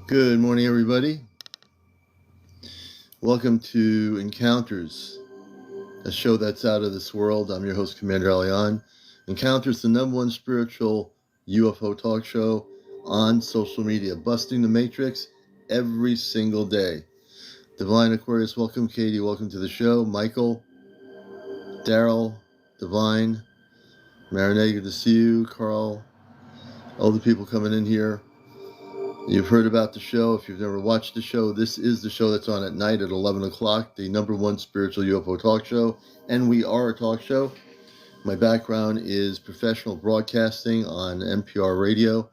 Good morning, everybody. Welcome to Encounters, a show that's out of this world. I'm your host, CmdrAleon. Encounters, the number one spiritual UFO talk show on social media, busting the matrix every single day. Divine Aquarius, welcome. Katie, welcome to the show. Michael, Daryl, Divine, Marinette, good to see you. Carl, all the people coming in here. You've heard about the show. If you've never watched the show, this is the show that's on at night at 11 o'clock, the number one spiritual UFO talk show, and we are a talk show. My background is professional broadcasting on NPR radio,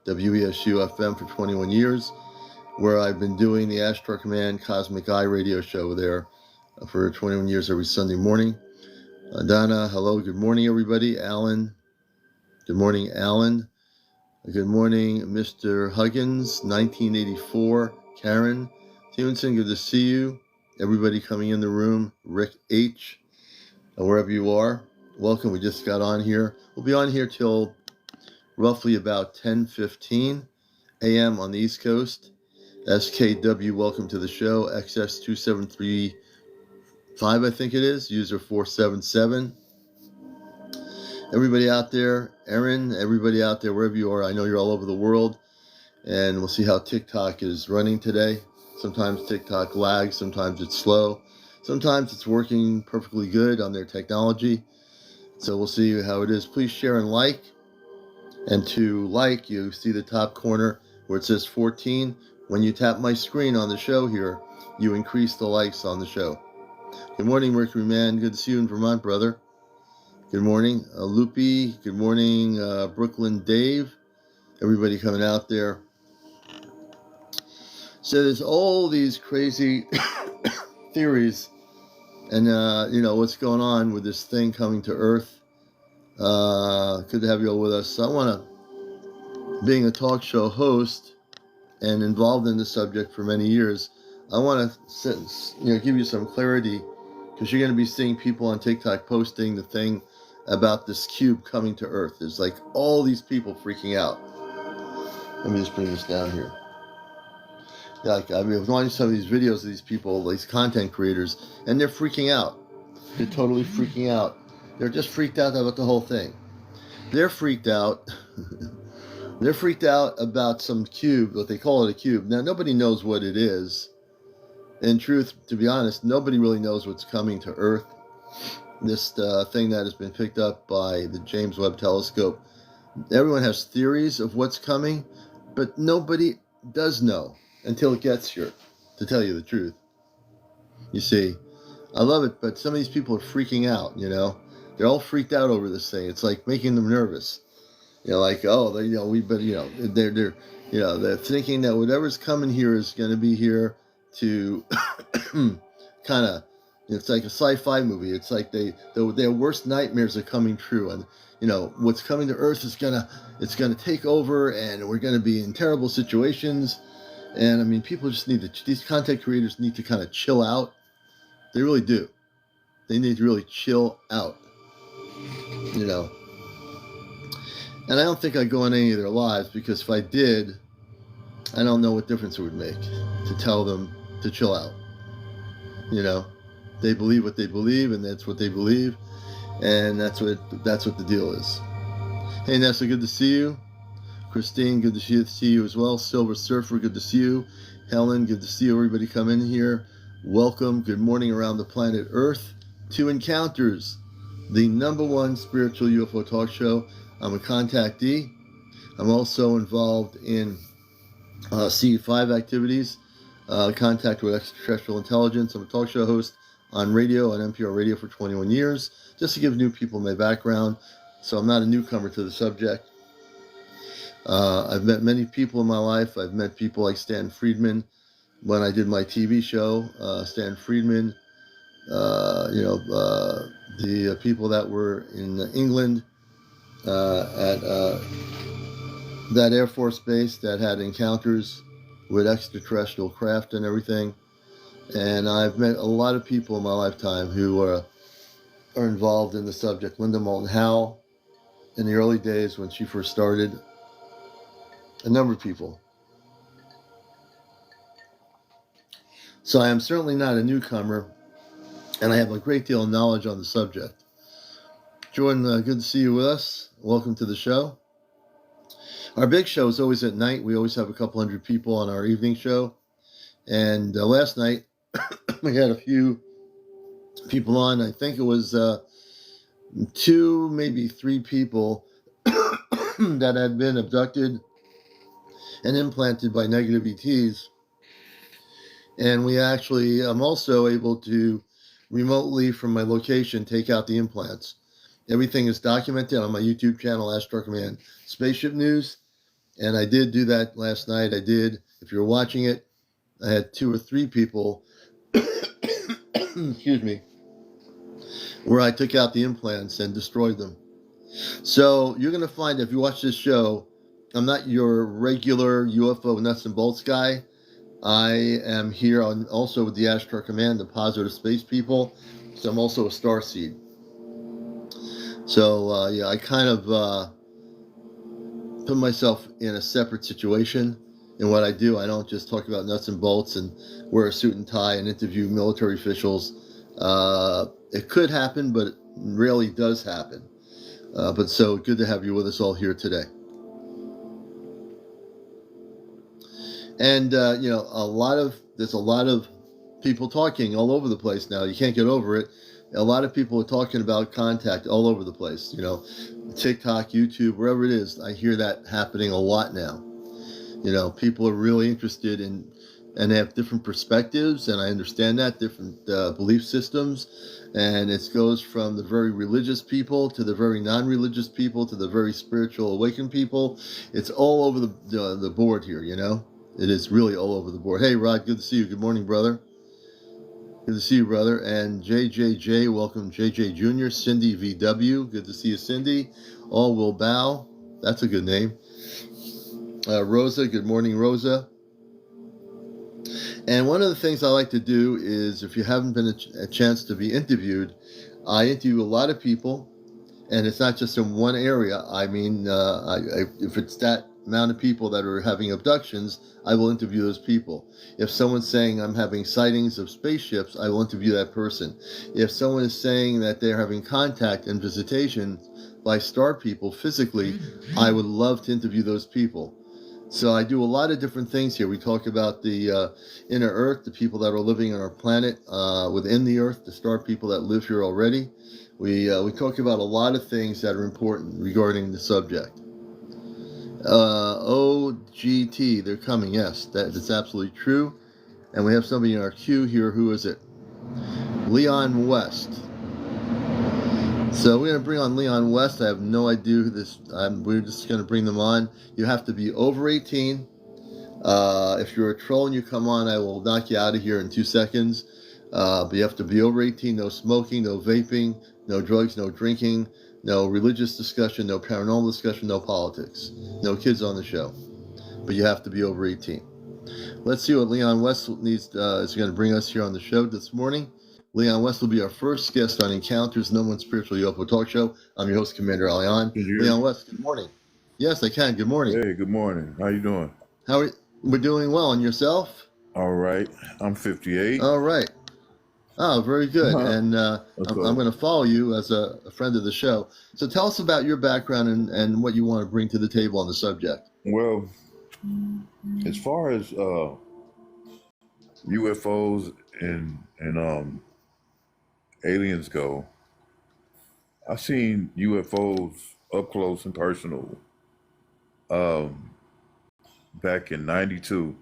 WESU FM for 21 years, where I've been doing the Astro Command Cosmic Eye radio show there for 21 years every Sunday morning. Donna, hello, good morning, everybody. Alan, good morning, Alan. Good morning, Mr. Huggins, 1984. Karen Stevenson, good to see you. Everybody coming in the room. Rick H., wherever you are, welcome. We just got on here. We'll be on here till roughly about 10:15 a.m. on the East Coast. SKW, welcome to the show. XS2735, I think it is. User 477. Everybody out there, Erin, everybody out there, wherever you are, I know you're all over the world, and we'll see how TikTok is running today. Sometimes TikTok lags, sometimes it's slow, sometimes it's working perfectly good on their technology, so we'll see how it is. Please share and like, and to like, you see the top corner where it says 14. When you tap my screen on the show here, you increase the likes on the show. Good morning, Mercury Man, good to see you in Vermont, brother. Good morning, Loopy. Good morning, Brooklyn Dave. Everybody coming out there. So there's all these crazy theories and, what's going on with this thing coming to Earth. Good to have you all with us. So I want to, being a talk show host and involved in the subject for many years, I want to give you some clarity, because you're going to be seeing people on TikTok posting the thing about this cube coming to Earth. There's like all these people freaking out. Let me just bring this down here. Like, I mean, I was watching some of these videos of these people, these content creators, and they're freaking out. They're totally freaking out. They're just freaked out about the whole thing. They're freaked out. They're freaked out about some cube, what they call it a cube. Now, nobody knows what it is. In truth, to be honest, nobody really knows what's coming to Earth. This thing that has been picked up by the James Webb Telescope. Everyone has theories of what's coming, but nobody does know until it gets here, to tell you the truth. You see, I love it, but some of these people are freaking out, They're all freaked out over this thing. It's like making them nervous. They're thinking that whatever's coming here is going to be here to kind of, it's like a sci-fi movie. It's like their worst nightmares are coming true, and what's coming to Earth is it's gonna take over, and we're gonna be in terrible situations. And I mean, people just these content creators need to kind of chill out. They really do. They need to really chill out. And I don't think I'd go on any of their lives, because if I did, I don't know what difference it would make to tell them to chill out. They believe what they believe, and that's what they believe, and that's what the deal is. Hey, Nessa, good to see you. Christine, good to see you as well. Silver Surfer, good to see you. Helen, good to see everybody come in here. Welcome. Good morning around the planet Earth to Encounters, the number one spiritual UFO talk show. I'm a contactee. I'm also involved in C5 activities, contact with extraterrestrial intelligence. I'm a talk show host on radio, on NPR radio for 21 years, just to give new people my background, so I'm not a newcomer to the subject. I've met many people in my life. I've met people like Stan Friedman when I did my TV show. Stan Friedman, the people that were in England at that Air Force base that had encounters with extraterrestrial craft and everything. And I've met a lot of people in my lifetime who are involved in the subject. Linda Moulton Howe, in the early days when she first started. A number of people. So I am certainly not a newcomer, and I have a great deal of knowledge on the subject. Jordan, good to see you with us. Welcome to the show. Our big show is always at night. We always have a couple hundred people on our evening show. And last night, we had a few people on. I think it was 2, maybe 3 people that had been abducted and implanted by negative ETs. And I'm also able to remotely from my location take out the implants. Everything is documented on my YouTube channel, CmdrAleon Spaceship News. And I did do that last night. If you're watching it, I had 2 or 3 people, excuse me, where I took out the implants and destroyed them. So you're going to find, if you watch this show, I'm not your regular UFO nuts and bolts guy. I am here also with the Astro Command, the positive space people. So I'm also a starseed. So I kind of put myself in a separate situation in what I do. I don't just talk about nuts and bolts and wear a suit and tie and interview military officials. It could happen, but it rarely does happen. But so good to have you with us all here today. And there's a lot of people talking all over the place now. You can't get over it. A lot of people are talking about contact all over the place. TikTok, YouTube, wherever it is. I hear that happening a lot now. People are really interested in, and they have different perspectives, and I understand that, different belief systems. And it goes from the very religious people to the very non-religious people to the very spiritual awakened people. It's all over the board here, It is really all over the board. Hey, Rod, good to see you. Good morning, brother. Good to see you, brother. And JJJ, welcome, JJ Jr. Cindy VW, good to see you, Cindy. All will bow. That's a good name. Rosa, good morning, Rosa. And one of the things I like to do is, if you haven't been a chance to be interviewed, I interview a lot of people, and it's not just in one area. I mean, if it's that amount of people that are having abductions, I will interview those people. If someone's saying I'm having sightings of spaceships, I will interview that person. If someone is saying that they're having contact and visitation by star people physically, I would love to interview those people. So I do a lot of different things here. We talk about the inner Earth, the people that are living on our planet within the Earth, the star people that live here already. We talk about a lot of things that are important regarding the subject. OGT, they're coming. Yes, that's absolutely true. And we have somebody in our queue here. Who is it? Leon West. So we're going to bring on Leon West. I have no idea who this. We're just going to bring them on. You have to be over 18. If you're a troll and you come on, I will knock you out of here in 2 seconds. But you have to be over 18. No smoking, no vaping, no drugs, no drinking, no religious discussion, no paranormal discussion, no politics. No kids on the show. But you have to be over 18. Let's see what Leon West is going to bring us here on the show this morning. Leon West will be our first guest on Encounters, No One Spiritual UFO Talk Show. I'm your host, CmdrAleon. Leon West, good morning. Yes, I can. Good morning. Hey, good morning. How you doing? We're doing well. And yourself? All right. I'm 58. All right. Oh, very good. And I'm going to follow you as a friend of the show. So tell us about your background and what you want to bring to the table on the subject. Well, as far as UFOs and aliens go, I've seen UFOs up close and personal back in 92.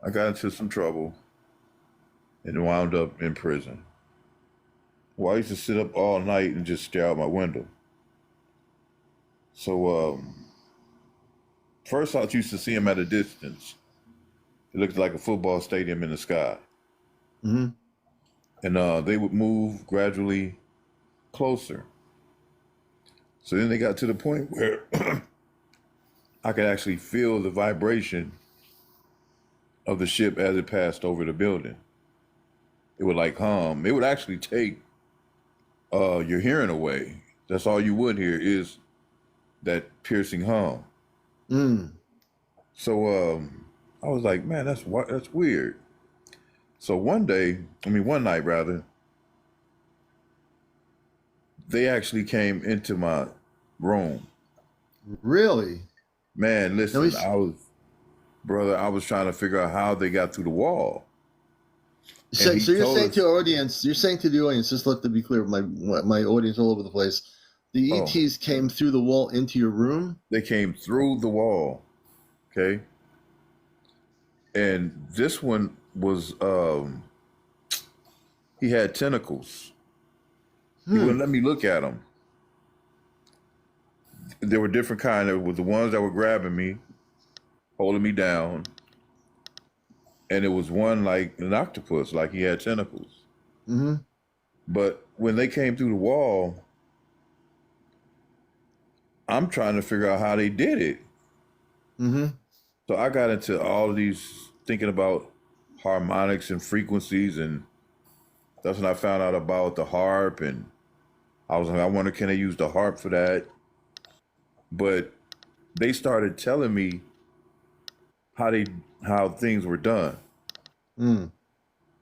I got into some trouble and wound up in prison. Well, I used to sit up all night and just stare out my window. So first I used to see them at a distance. It looked like a football stadium in the sky. Mm-hmm. And they would move gradually closer. So then they got to the point where I could actually feel the vibration of the ship as it passed over the building. It would like hum. It would actually take your hearing away. That's all you would hear is that piercing hum. So I was like, man, that's weird. So one night rather, they actually came into my room. Really? Man, Now listen, he's I was trying to figure out how they got through the wall. And so, he so you're told saying to us, our audience, you're saying to the audience, just let them be clear, my audience all over the place. The oh, ETs came through the wall into your room. they came through the wall. Okay. And this one was he had tentacles. He Hmm. wouldn't let me look at them. There were different kind. There was the ones that were grabbing me, holding me down, and it was one like an octopus, like he had tentacles. Mm-hmm. But when they came through the wall, I'm trying to figure out how they did it. Mm-hmm. So I got into all of these thinking about harmonics and frequencies, and that's when I found out about the harp. And I was like, I wonder, can they use the harp for that? But they started telling me how they how things were done. Mm.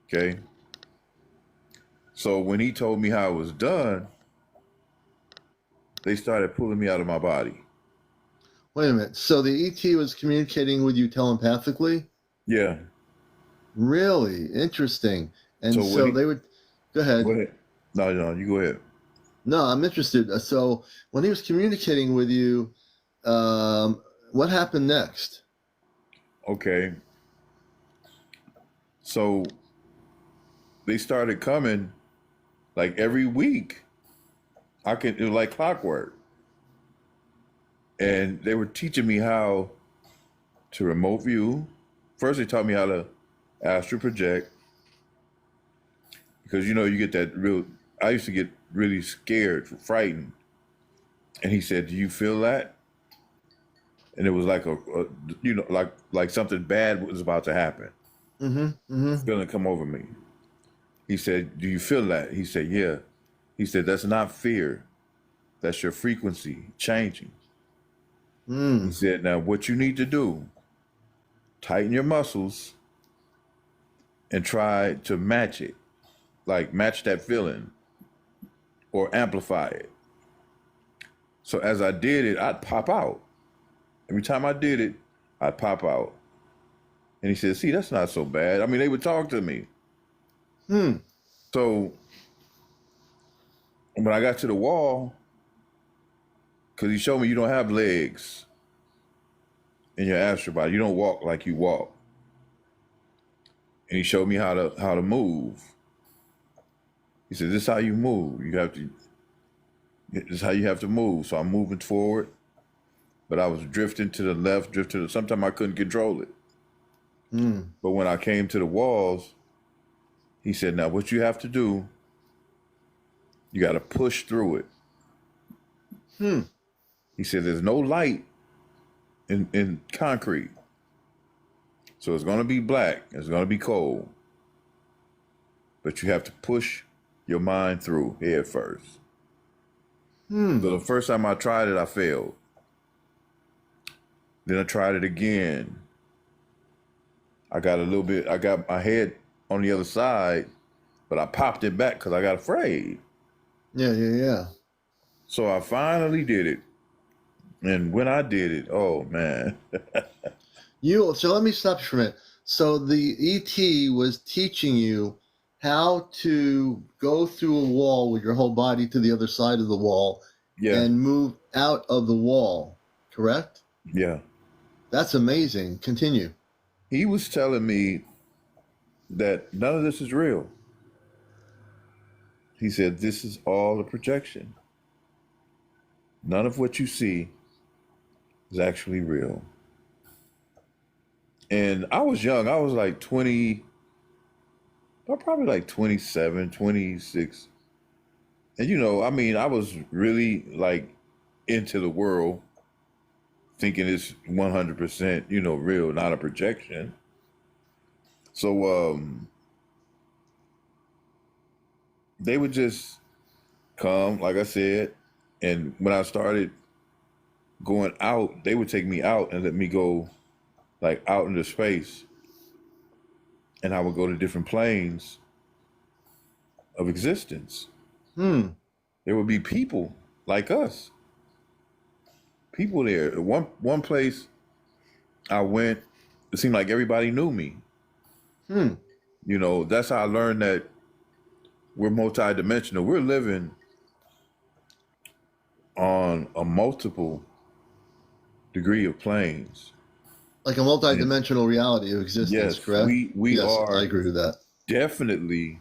Okay, so when he told me how it was done, they started pulling me out of my body. Wait a minute. So the ET was communicating with you telepathically? Yeah. Really interesting. And So when so he they would go go ahead. ahead. No, you go ahead. No, I'm interested. So when he was communicating with you, um, what happened next? Okay. So they started coming like every week. It was like clockwork. And they were teaching me how to remote view. First, they taught me how to astral project because you get that real. I used to get really scared, frightened, and he said, "Do you feel that?" And it was like like something bad was about to happen. Mm-hmm. Mm-hmm. Feeling come over me. He said, "Do you feel that?" He said, "Yeah." He said, "That's not fear. That's your frequency changing." He Mm. said, "Now what you need to do, tighten your muscles and try to match it, like match that feeling or amplify it." So as I did it, I'd pop out. Every time I did it, I'd pop out. And he said, "See, that's not so bad." I mean, they would talk to me. Hmm. So when I got to the wall, because he showed me you don't have legs in your astral body, you don't walk like you walk. And he showed me how to move. He said, "This is how you move. This is how you have to move." So I'm moving forward, but I was drifting to the left, drifting to the, sometimes I couldn't control it. Hmm. But when I came to the walls, he said, "Now what you have to do, you got to push through it." Hmm. He said, "There's no light in concrete. So it's going to be black. It's going to be cold. But you have to push your mind through head first." Hmm. So the first time I tried it, I failed. Then I tried it again. I got my head on the other side, but I popped it back because I got afraid. Yeah. Yeah. Yeah. So I finally did it. And when I did it, oh man. So let me stop you for a minute. So the ET was teaching you how to go through a wall with your whole body to the other side of the wall Yeah, and move out of the wall, correct? yeah. That's amazing. Continue. He was telling me that none of this is real. He said, "This is all a projection. None of what you see is actually real." And I was young. I was like 20, probably like 27, 26. And I mean, I was really like into the world, thinking it's 100%, real, not a projection. So they would just come, like I said, and when I started going out, they would take me out and let me go like out into space, and I would go to different planes of existence. Hmm. There would be people like us, people there. One place I went, it seemed like everybody knew me. Hmm. You know, that's how I learned that we're multidimensional. We're living on a multiple degree of planes. Like a And multidimensional reality of existence, yes, correct? we Yes, I are agree with that. definitely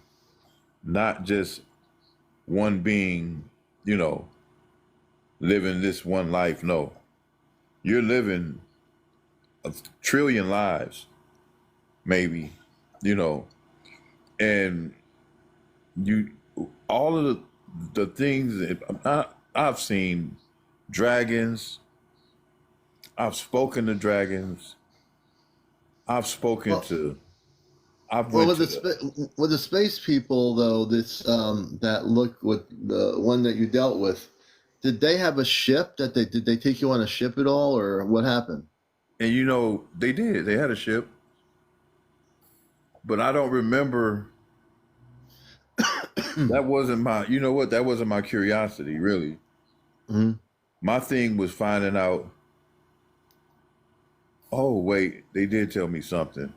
not just one being, you know, living this one life. No, you're living a trillion lives, maybe, you know, and you all of the things that I've seen dragons. I've spoken to dragons. I've spoken Well, to. I've well, went with to the the. with the space people though, this that look with the one that you dealt with, did they have a ship that they did they take you on a ship at all, or what happened? And you know they did. They had a ship, but I don't remember. That wasn't my. You know what? That wasn't my curiosity. Really, Mhm. my thing was finding out. Oh wait, they did tell me something.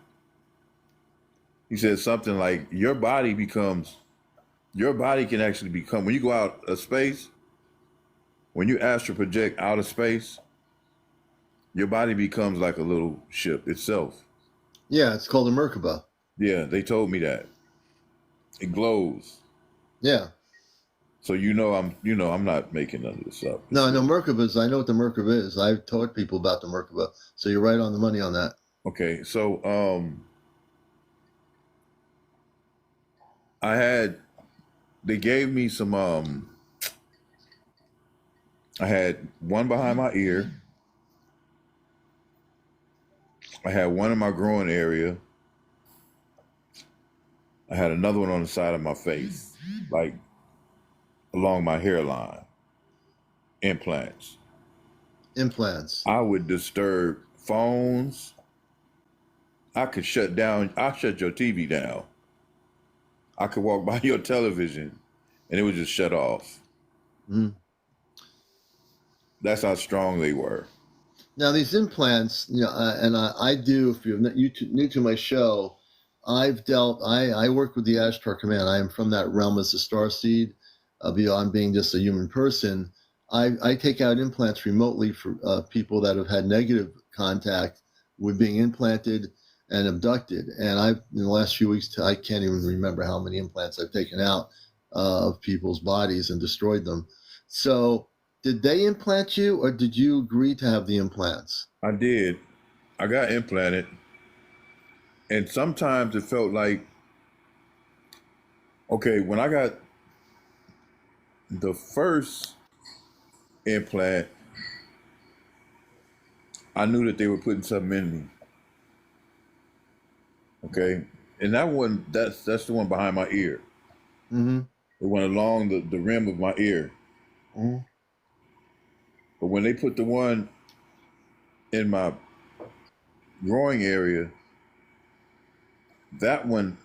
He said something like your body becomes. Your body can actually become when you go out of space. When you astral project out of space, your body becomes like a little ship itself. Yeah, it's called a Merkaba. Yeah, they told me that. It glows. Yeah. So I'm not making none of this up. No, It's I know real. Merkabas. I know what the Merkaba is. I've taught people about the Merkaba. So you're right on the money on that. Okay, so I had they gave me some I had one behind my ear. I had one in my groin area. I had another one on the side of my face, like along my hairline, implants. Implants. I would disturb phones. I shut your TV down. I could walk by your television and it would just shut off. Mhm. That's how strong they were. Now these implants, and I do. If you're new to my show, I've dealt. I work with the Ashtar Command. I am from that realm as a star seed, beyond being just a human person. I take out implants remotely for people that have had negative contact with being implanted and abducted. And I've in the last few weeks, I can't even remember how many implants I've taken out of people's bodies and destroyed them. So did they implant you, or did you agree to have the implants? I did. I got implanted, and sometimes it felt like, okay, when I got the first implant, I knew that they were putting something in me. Okay, and that's the one behind my ear. Mm-hmm. It went along the rim of my ear. Mm-hmm. But when they put the one in my groin area, that one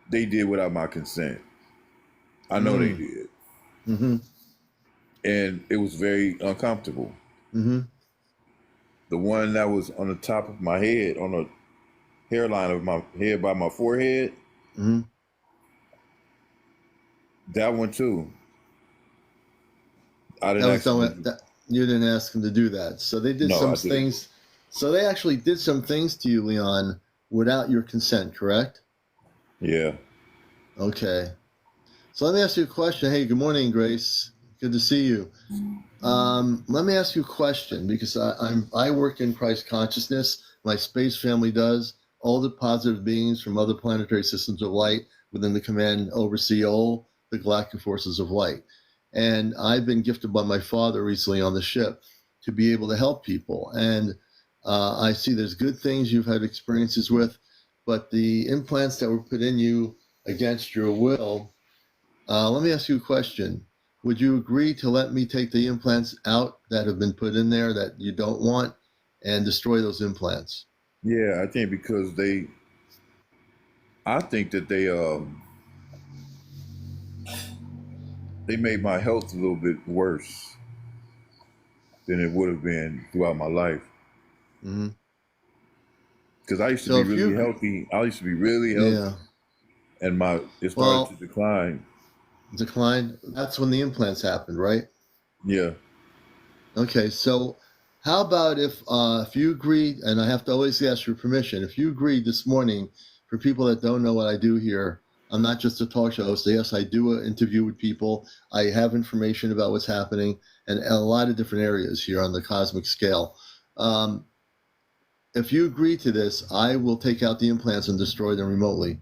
they did without my consent. I know they did, Mm-hmm. and it was very uncomfortable. Mm-hmm. The one that was on the top of my head, on the hairline of my head by my forehead, Mm-hmm. that one too. I That didn't was ask them done to with do. that. You didn't ask them to do that. So they did No, some I didn't. things. So they actually did some things to you, Leon, without your consent, correct? Yeah. Okay. So let me ask you a question. Hey, good morning, Grace. Good to see you. Let me ask you a question because I work in Christ consciousness. My space family does. All the positive beings from other planetary systems of light within the command oversee all the galactic forces of light. And I've been gifted by my father recently on the ship to be able to help people. And I see there's good things you've had experiences with, but the implants that were put in you against your will. Let me ask you a question. Would you agree to let me take the implants out that have been put in there that you don't want? and destroy those implants? Yeah, I think because I think that they made my health a little bit worse than it would have been throughout my life. Hmm. Because I used to So be if really you, healthy. I used to be really yeah, healthy, and it started to well, decline. decline. That's when the implants happened, right? Yeah. Okay, so how about if you agree, and I have to always ask your permission, if you agreed this morning, for people that don't know what I do here, I'm not just a talk show host. Yes, I do an interview with people. I have information about what's happening and a lot of different areas here on the cosmic scale. Um, if you agree to this, I will take out the implants and destroy them remotely.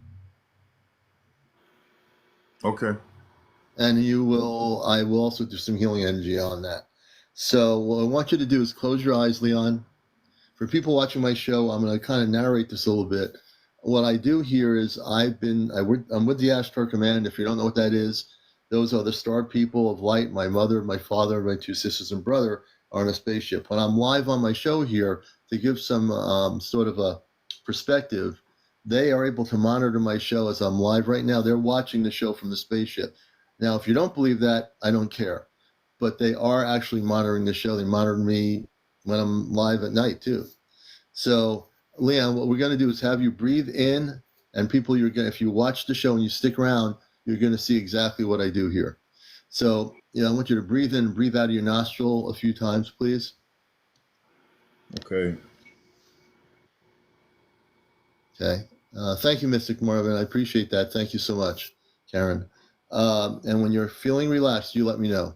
Okay. And I will also do some healing energy on that. So what I want you to do is close your eyes, Leon. For people watching my show, I'm going to kind of narrate this a little bit. What I do here is I'm with the Ashtar Command. If you don't know what that is, those are the star people of light. My mother, my father, my two sisters and brother are on a spaceship. When I'm live on my show here, to give some sort of a perspective, they are able to monitor my show as I'm live right now. They're watching the show from the spaceship. Now, if you don't believe that, I don't care. But they are actually monitoring the show. They monitor me when I'm live at night too. So, Leon, what we're going to do is have you breathe in, and people, if you watch the show and you stick around, you're going to see exactly what I do here. So, I want you to breathe in and breathe out of your nostril a few times, please. Okay. Okay. Thank you, Mystic Marvin. I appreciate that. Thank you so much, Karen. And when you're feeling relaxed, you let me know.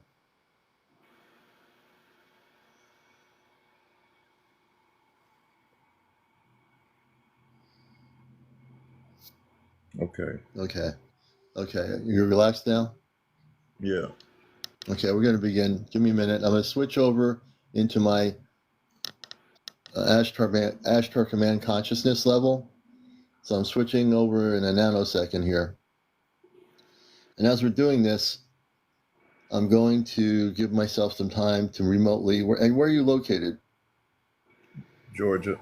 Okay. Okay. Okay. You're relaxed now? Yeah. Okay, we're going to begin. Give me a minute. I'm going to switch over into my Ashtar Command consciousness level. So I'm switching over in a nanosecond here. And as we're doing this, I'm going to give myself some time to remotely. Where are you located? Georgia.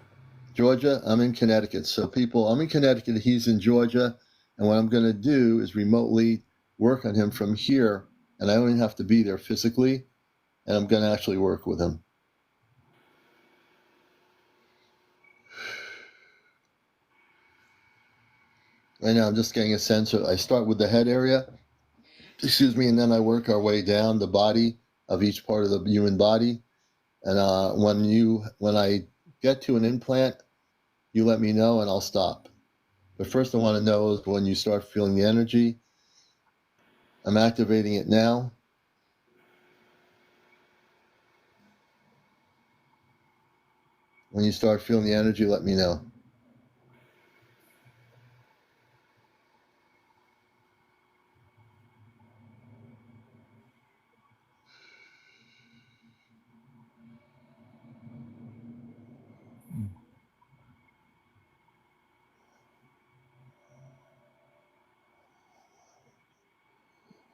Georgia? I'm in Connecticut. So people, I'm in Connecticut. He's in Georgia. And what I'm going to do is remotely work on him from here. And I don't even have to be there physically. And I'm going to actually work with him. Right now, I'm just getting a sense of, I start with the head area, and then I work our way down the body of each part of the human body. And when I get to an implant, you let me know and I'll stop. But first, I want to know is when you start feeling the energy. I'm activating it now. When you start feeling the energy, let me know.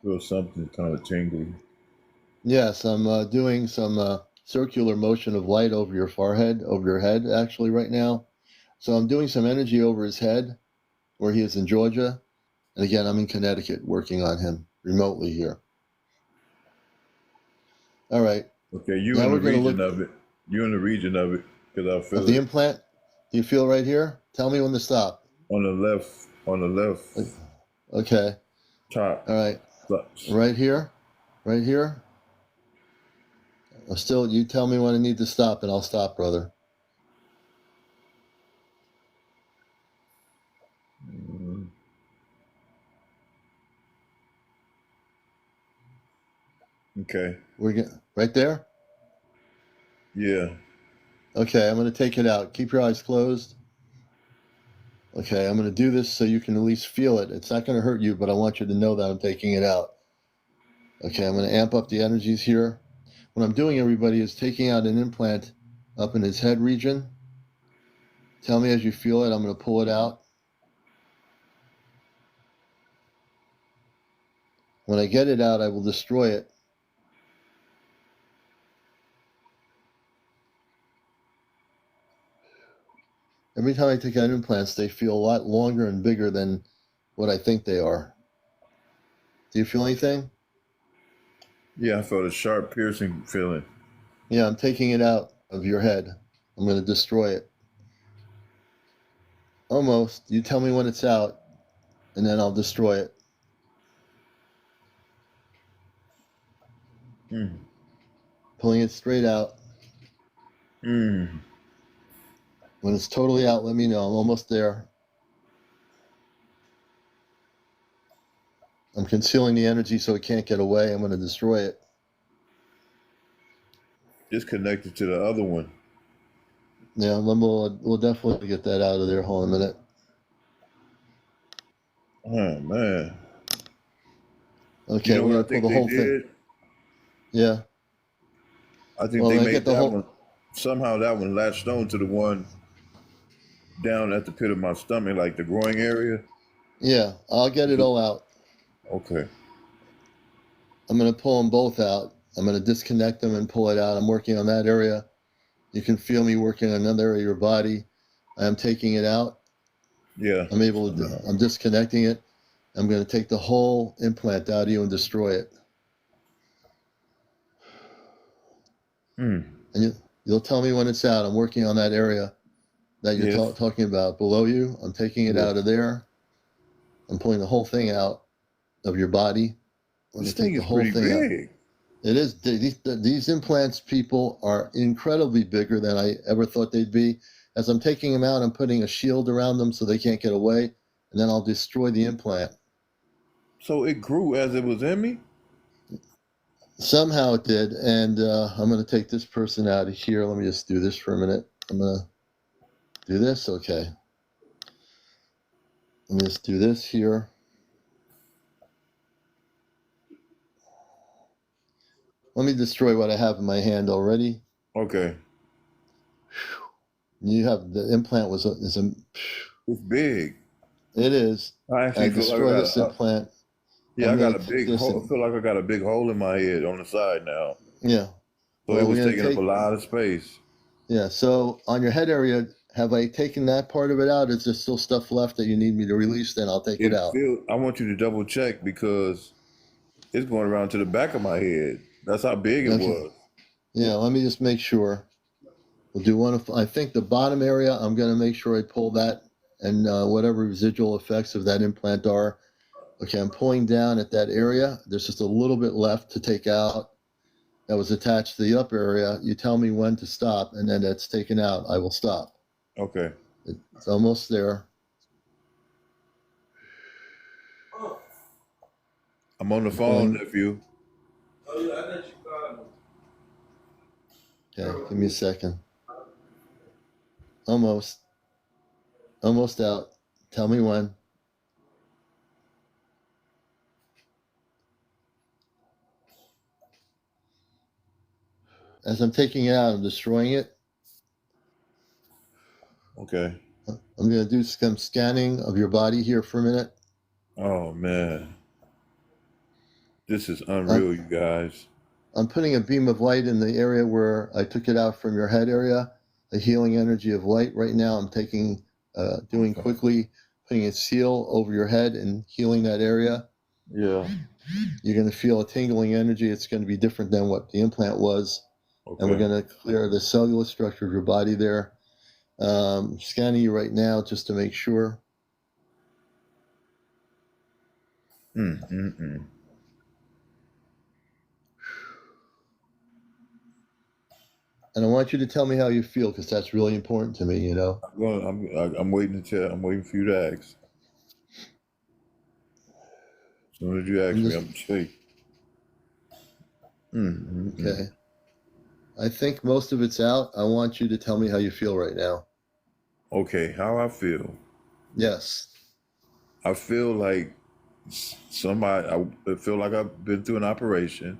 Feel something kind of tingly. Yes, I'm doing some circular motion of light over your forehead, over your head, actually, right now. So I'm doing some energy over his head, where he is in Georgia. And again, I'm in Connecticut working on him remotely here. All right. Okay, you Now in the we're going to region look of it. You in the region of it because I of feel the it implant. Do you feel right here? Tell me when to stop. on the left, Okay. top. All right. Clutch. Right here. Right here. Still, you tell me when I need to stop, and I'll stop, brother. Mm, okay. Right there. Yeah. Okay, I'm going to take it out. Keep your eyes closed. Okay, I'm going to do this so you can at least feel it. It's not going to hurt you, but I want you to know that I'm taking it out. Okay, I'm going to amp up the energies here. What I'm doing, everybody, is taking out an implant up in his head region. Tell me as you feel it. I'm going to pull it out. When I get it out, I will destroy it. Every time I take out implants, they feel a lot longer and bigger than what I think they are. Do you feel anything? Yeah, I felt a sharp, piercing feeling. Yeah, I'm taking it out of your head. I'm going to destroy it. Almost. You tell me when it's out, and then I'll destroy it. Mm. Pulling it straight out. Mm. When it's totally out, let me know. I'm almost there. I'm concealing the energy so it can't get away. I'm going to destroy it. Disconnected to the other one. Yeah, we'll definitely get that out of there. Hold on a minute. Oh man. You Okay, know we're what going I to pull think the they whole thing. did? Yeah. I think Well, they when I get made the that whole... one, somehow that one latched on to the one down at the pit of my stomach, like the groin area. Yeah, I'll get it all out. Okay. I'm going to pull them both out. I'm going to disconnect them and pull it out. I'm working on that area. You can feel me working on another area of your body. I am taking it out. Yeah. I'm disconnecting it. I'm going to take the whole implant out of you and destroy it. Mm. And you'll tell me when it's out. I'm working on that area that you're Yes. talking about below you. I'm taking it Yes. out of there. I'm pulling the whole thing out of your body. Let me This thing take the is whole pretty thing out. big. It is. These implants, people, are incredibly bigger than I ever thought they'd be. As I'm taking them out, I'm putting a shield around them so they can't get away, and then I'll destroy the implant. So it grew as it was in me. Somehow it did, and I'm going to take this person out of here. Let me just do this for a minute. I'm going to do this. Okay. Let me just do this here. Let me destroy what I have in my hand already. Okay. You have the implant is a It's big. it is. I I actually feel like I destroy got this a, implant. yeah, I'm I got going a to take big this hole. I and feel like I got a big hole in my head on the side now. yeah. So it Well, was we're going to taking up a take lot of space. yeah. So on your head area, have I taken that part of it out? Is there still stuff left that you need me to release? Then I'll take it out. I want you to double check because it's going around to the back of my head. That's how big it Okay. was. Yeah. Let me just make sure. We'll do one of, I think the bottom area, I'm going to make sure I pull that and whatever residual effects of that implant are. Okay, I'm pulling down at that area. There's just a little bit left to take out that was attached to the upper area. You tell me when to stop, and then that's taken out. I will stop. Okay. It's almost there. I'm on the I'm phone, pulling. nephew. Okay, give me a second. Almost. Almost out. Tell me when. As I'm taking it out, I'm destroying it. Okay. I'm going to do some scanning of your body here for a minute. Oh man. This is I'm, unreal, you guys. I'm putting a beam of light in the area where I took it out from your head area, a healing energy of light. Right now, I'm doing Okay. quickly, putting a seal over your head and healing that area. Yeah. You're going to feel a tingling energy. It's going to be different than what the implant was. And we're Okay. going to clear the cellular structure of your body there. Scanning you right now just to make sure. Mm. And I want you to tell me how you feel because that's really important to me, you know. I'm waiting to tell. I'm waiting for you to ask. As soon as you ask I'm me, just, I'm gonna say. Mm. okay. I think most of it's out. I want you to tell me how you feel right now. Okay, how I feel? Yes. I feel like somebody. I feel like I've been through an operation.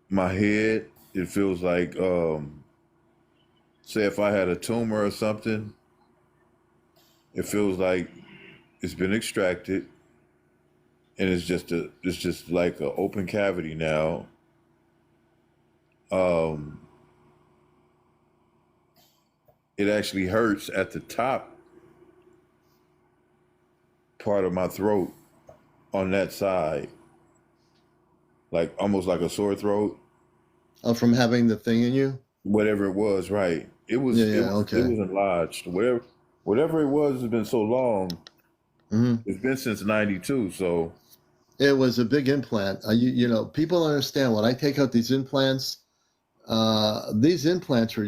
My head. It feels like, say, if I had a tumor or something. It feels like it's been extracted, and it's just like an open cavity now. Um, it actually hurts at the top part of my throat on that side, like almost like a sore throat. Oh, from having the thing in you? Whatever it was, right? It Yeah, was it yeah, was it okay. was enlarged. Whatever it was has been so long. Hmm. It's been since '92. So It was a big implant. You know, people don't understand when I take out these implants are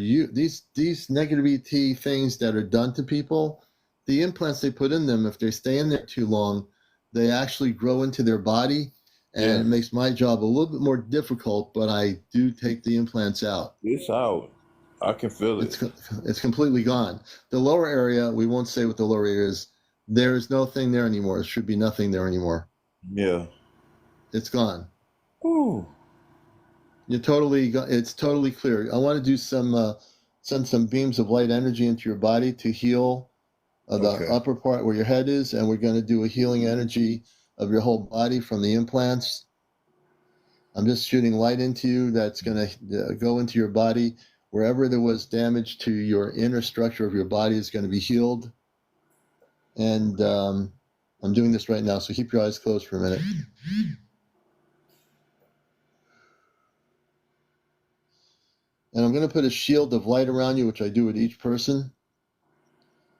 these negative ET things that are done to people. The implants they put in them, if they stay in there too long, they actually grow into their body, and yeah, it makes my job a little bit more difficult. But I do take the implants out. it's out. I can feel it. It's completely gone. The lower area, we won't say what the lower area is. There is no thing there anymore. There should be nothing there anymore. Yeah. It's gone. Ooh. It's totally clear. I want to do send some beams of light energy into your body to heal the Okay. upper part where your head is, and we're going to do a healing energy of your whole body from the implants. I'm just shooting light into you that's going to go into your body. Wherever there was damage to your inner structure of your body is going to be healed. And I'm doing this right now, so keep your eyes closed for a minute. And I'm going to put a shield of light around you, which I do with each person.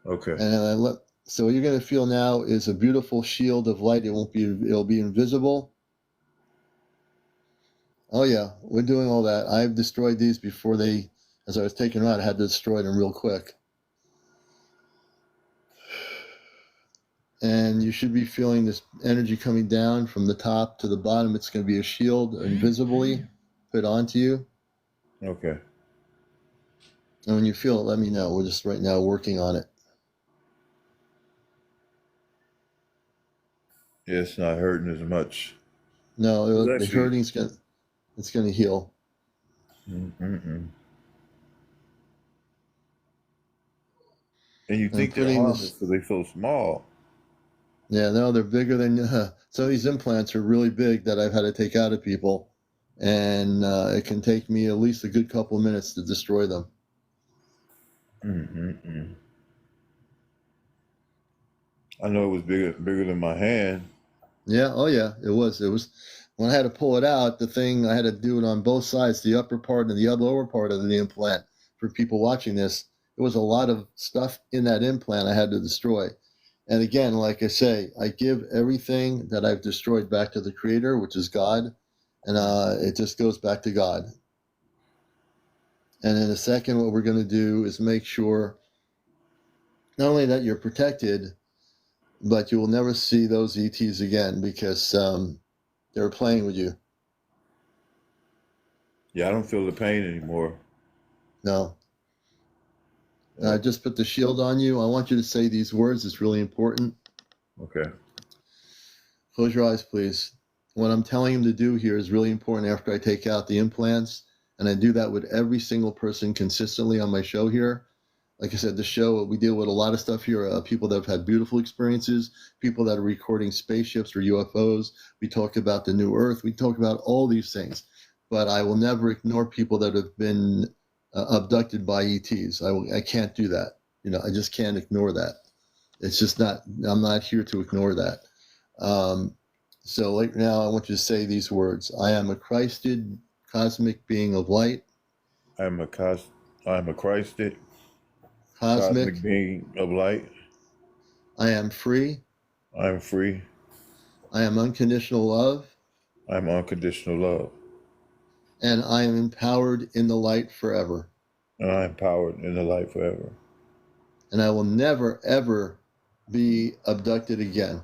Okay. And so what you're going to feel now is a beautiful shield of light. It'll be invisible. Oh yeah, we're doing all that. I've destroyed these before as I was taking them out, I had to destroy them real quick. And you should be feeling this energy coming down from the top to the bottom. It's going to be a shield invisibly put onto you. Okay. And when you feel it, let me know. We're just right now working on it. Yeah, it's not hurting as much. It's No, the actually. it's going to heal. Mm-mm-mm. And you And I'm think they're putting harmless this. because they're so small. Yeah, no, they're bigger than. Some of these implants are really big that I've had to take out of people, and it can take me at least a good couple of minutes to destroy them. Mm-mm-mm. I know it was bigger than my hand. Yeah, oh yeah, it was. It was when I had to pull it out. The thing I had to do it on both sides, the upper part and the lower part of the implant. For people watching this, it was a lot of stuff in that implant I had to destroy. And again, like I say, I give everything that I've destroyed back to the Creator, which is God, and it just goes back to God. And in a second, what we're going to do is make sure not only that you're protected, but you will never see those ETs again because they're playing with you. Yeah, I don't feel the pain anymore. No. I Yep. just put the shield on you. I want you to say these words. It's really important. Okay. Close your eyes, please. What I'm telling him to do here is really important after I take out the implants. And I do that with every single person consistently on my show here. Like I said, the show, we deal with a lot of stuff here. People that have had beautiful experiences, people that are recording spaceships or UFOs. We talk about the new Earth. We talk about all these things. But I will never ignore people that have been abducted by ETs. I can't do that. You know, I just can't ignore that. It's just not, I'm not here to ignore that. Um, so right now, I want you to say these words. I am a Christed cosmic being of light, I'm a cos. I'm a Christed cosmic cosmic. being of light. I am free. I'm free. I am unconditional love, I'm unconditional love. and I am empowered in the light forever. And I'm empowered in the light forever. And I will never, ever be abducted again.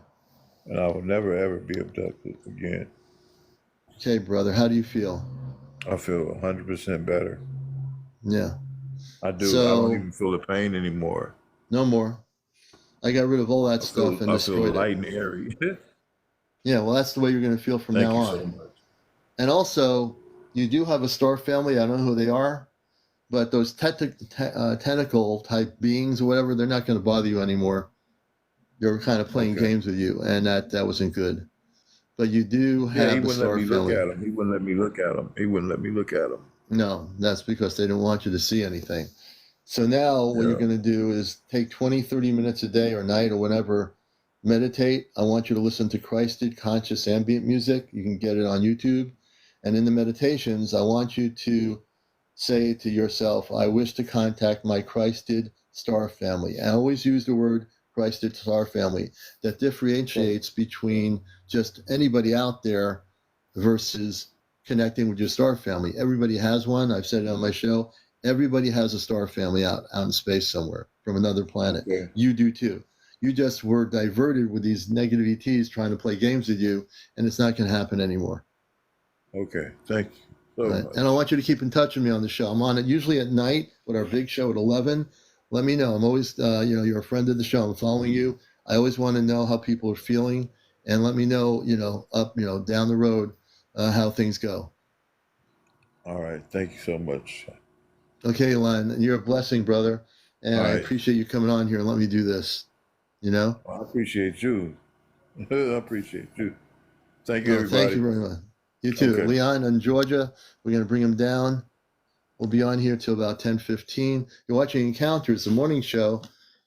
And I will never ever be abducted again. Okay, brother, how do you feel? I feel 100% better. Yeah. I do. I don't So, even feel the pain anymore. no more. I got rid of all that stuff and I feel destroyed it. light and airy. Yeah, well, that's the way you're going to feel from Thank now you so on. much. And also, you do have a star family. I don't know who they are, but those tentacle type beings or whatever, they're not going to bother you anymore. They're kind of playing Okay. games with you, and that wasn't good. But you do Yeah, he have the wouldn't let star me look family. at him. He wouldn't let me look at him. He wouldn't let me look at him. No, that's because they didn't want you to see anything. So now what you're Yeah. going to do is take 20, 30 minutes a day or night or whatever, meditate. I want you to listen to Christed conscious ambient music. You can get it on YouTube. And in the meditations, I want you to say to yourself, I wish to contact my Christed star family. I always use the word Christed star family. That differentiates between just anybody out there versus connecting with your star family. Everybody has one. I've said it on my show. Everybody has a star family out in space somewhere from another planet. Okay. You do too. You just were diverted with these negative ETs trying to play games with you, and it's not going to happen anymore. Okay. Thank you so much. And I want you to keep in touch with me on the show. I'm on it usually at night with our big show at 11. Let me know. I'm always, you're a friend of the show. I'm following you. I always want to know how people are feeling, and let me know, down the road, how things go. All right. Thank you so much. Okay, Len, you're a blessing, brother, and All I right. appreciate you coming on here and let me do this. I appreciate you. I appreciate you. Thank you, Thank everybody. you very much. You too. Okay. Leon in Georgia, we're going to bring him down. We'll be on here till about 10:15. You're watching Encounters, the morning show,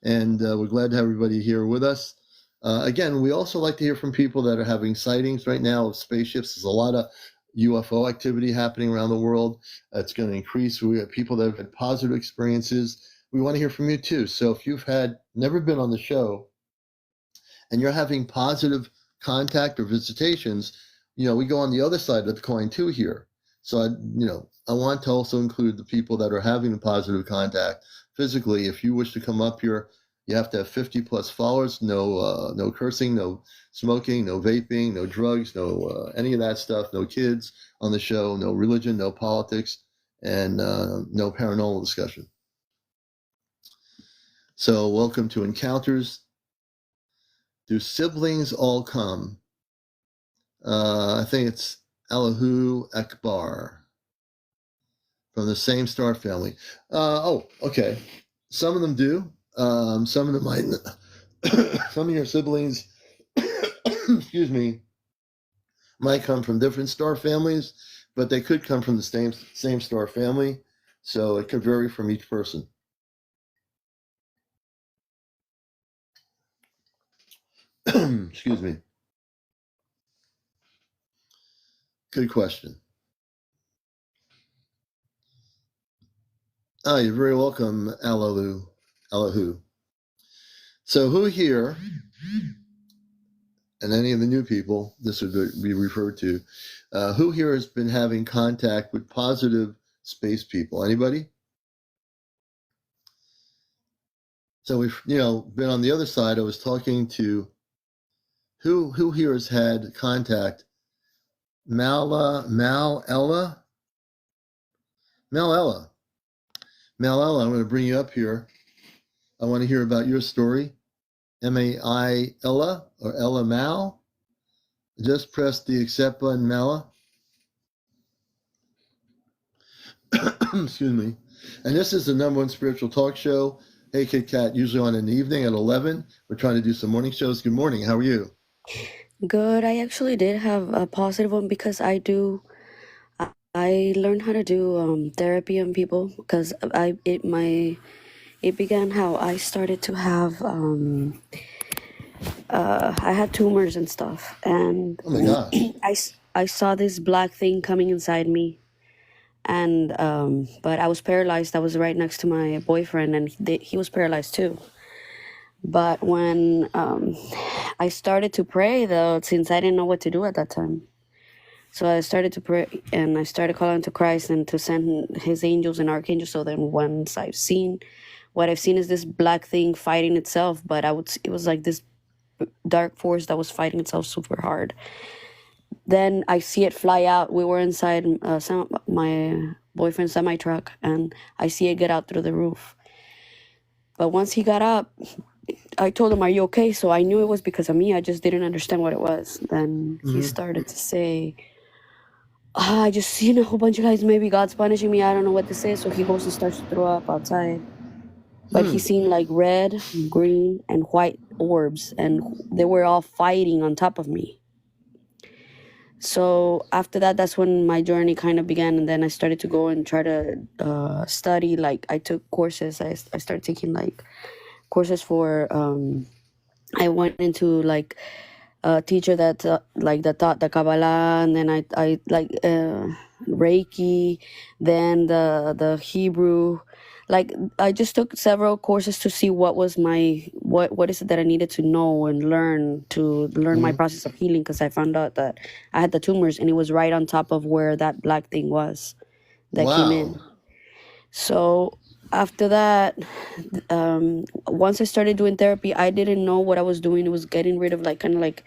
and we're glad to have everybody here with us. Again, we also like to hear from people that are having sightings right now of spaceships. There's a lot of UFO activity happening around the world. It's going to increase. We have people that have had positive experiences. We want to hear from you too. So if you've never been on the show and you're having positive contact or visitations, we go on the other side of the coin too here. So I want to also include the people that are having the positive contact physically. If you wish to come up here, you have to have 50 plus followers. No cursing, no smoking, no vaping, no drugs, no any of that stuff. No kids on the show. No religion, no politics, and no paranormal discussion. So welcome to Encounters. Do siblings all come? I think it's Allahu Akbar from the same star family. Okay. Some of them do. Some of them might. Some of your siblings, excuse me, might come from different star families, but they could come from the same star family. So it could vary from each person. Excuse me. Good question. Oh, you're very welcome, Allahu. So who here, and any of the new people, this would be referred to, who here has been having contact with positive space people? Anybody? So we've, been on the other side. I was talking to who here has had contact? Malella. I'm going to bring you up here. I want to hear about your story. M-A-I Ella or Ella Mal. Just press the accept button, Mala. Excuse me. And this is the #1 spiritual talk show. Hey, Kit Kat, usually on in the evening at 11. We're trying to do some morning shows. Good morning. How are you? Good. I actually did have a positive one because I learned how to do therapy on people because it began how I started to have I had tumors and stuff, and Oh my gosh. I saw this black thing coming inside me, and but I was paralyzed. I was right next to my boyfriend, and he was paralyzed too. But when I started to pray, though, since I didn't know what to do at that time, so I started to pray and I started calling to Christ and to send his angels and archangels. So then once what I've seen is this black thing fighting itself, but it was like this dark force that was fighting itself super hard. Then I see it fly out. We were inside my boyfriend's semi-truck, and I see it get out through the roof. But once he got up, I told him, "Are you okay?" So I knew it was because of me. I just didn't understand what it was. Then he started to say, I just seen a whole bunch of guys. Maybe God's punishing me. I don't know what this is. So he goes and starts to throw up outside. But he seen like red, green, and white orbs, and they were all fighting on top of me. So after that, that's when my journey kind of began, and then I started to go and try to study. Like I took courses. I started taking like courses for. I went into like a teacher that that taught the Kabbalah, and then I like Reiki, then the Hebrew. Like I just took several courses to see what was my what is it that I needed to know and learn my Hmm. process of healing, because I found out that I had the tumors and it was right on top of where that black thing was that came Wow. in. So after that, once I started doing therapy, I didn't know what I was doing. It was getting rid of like kind of like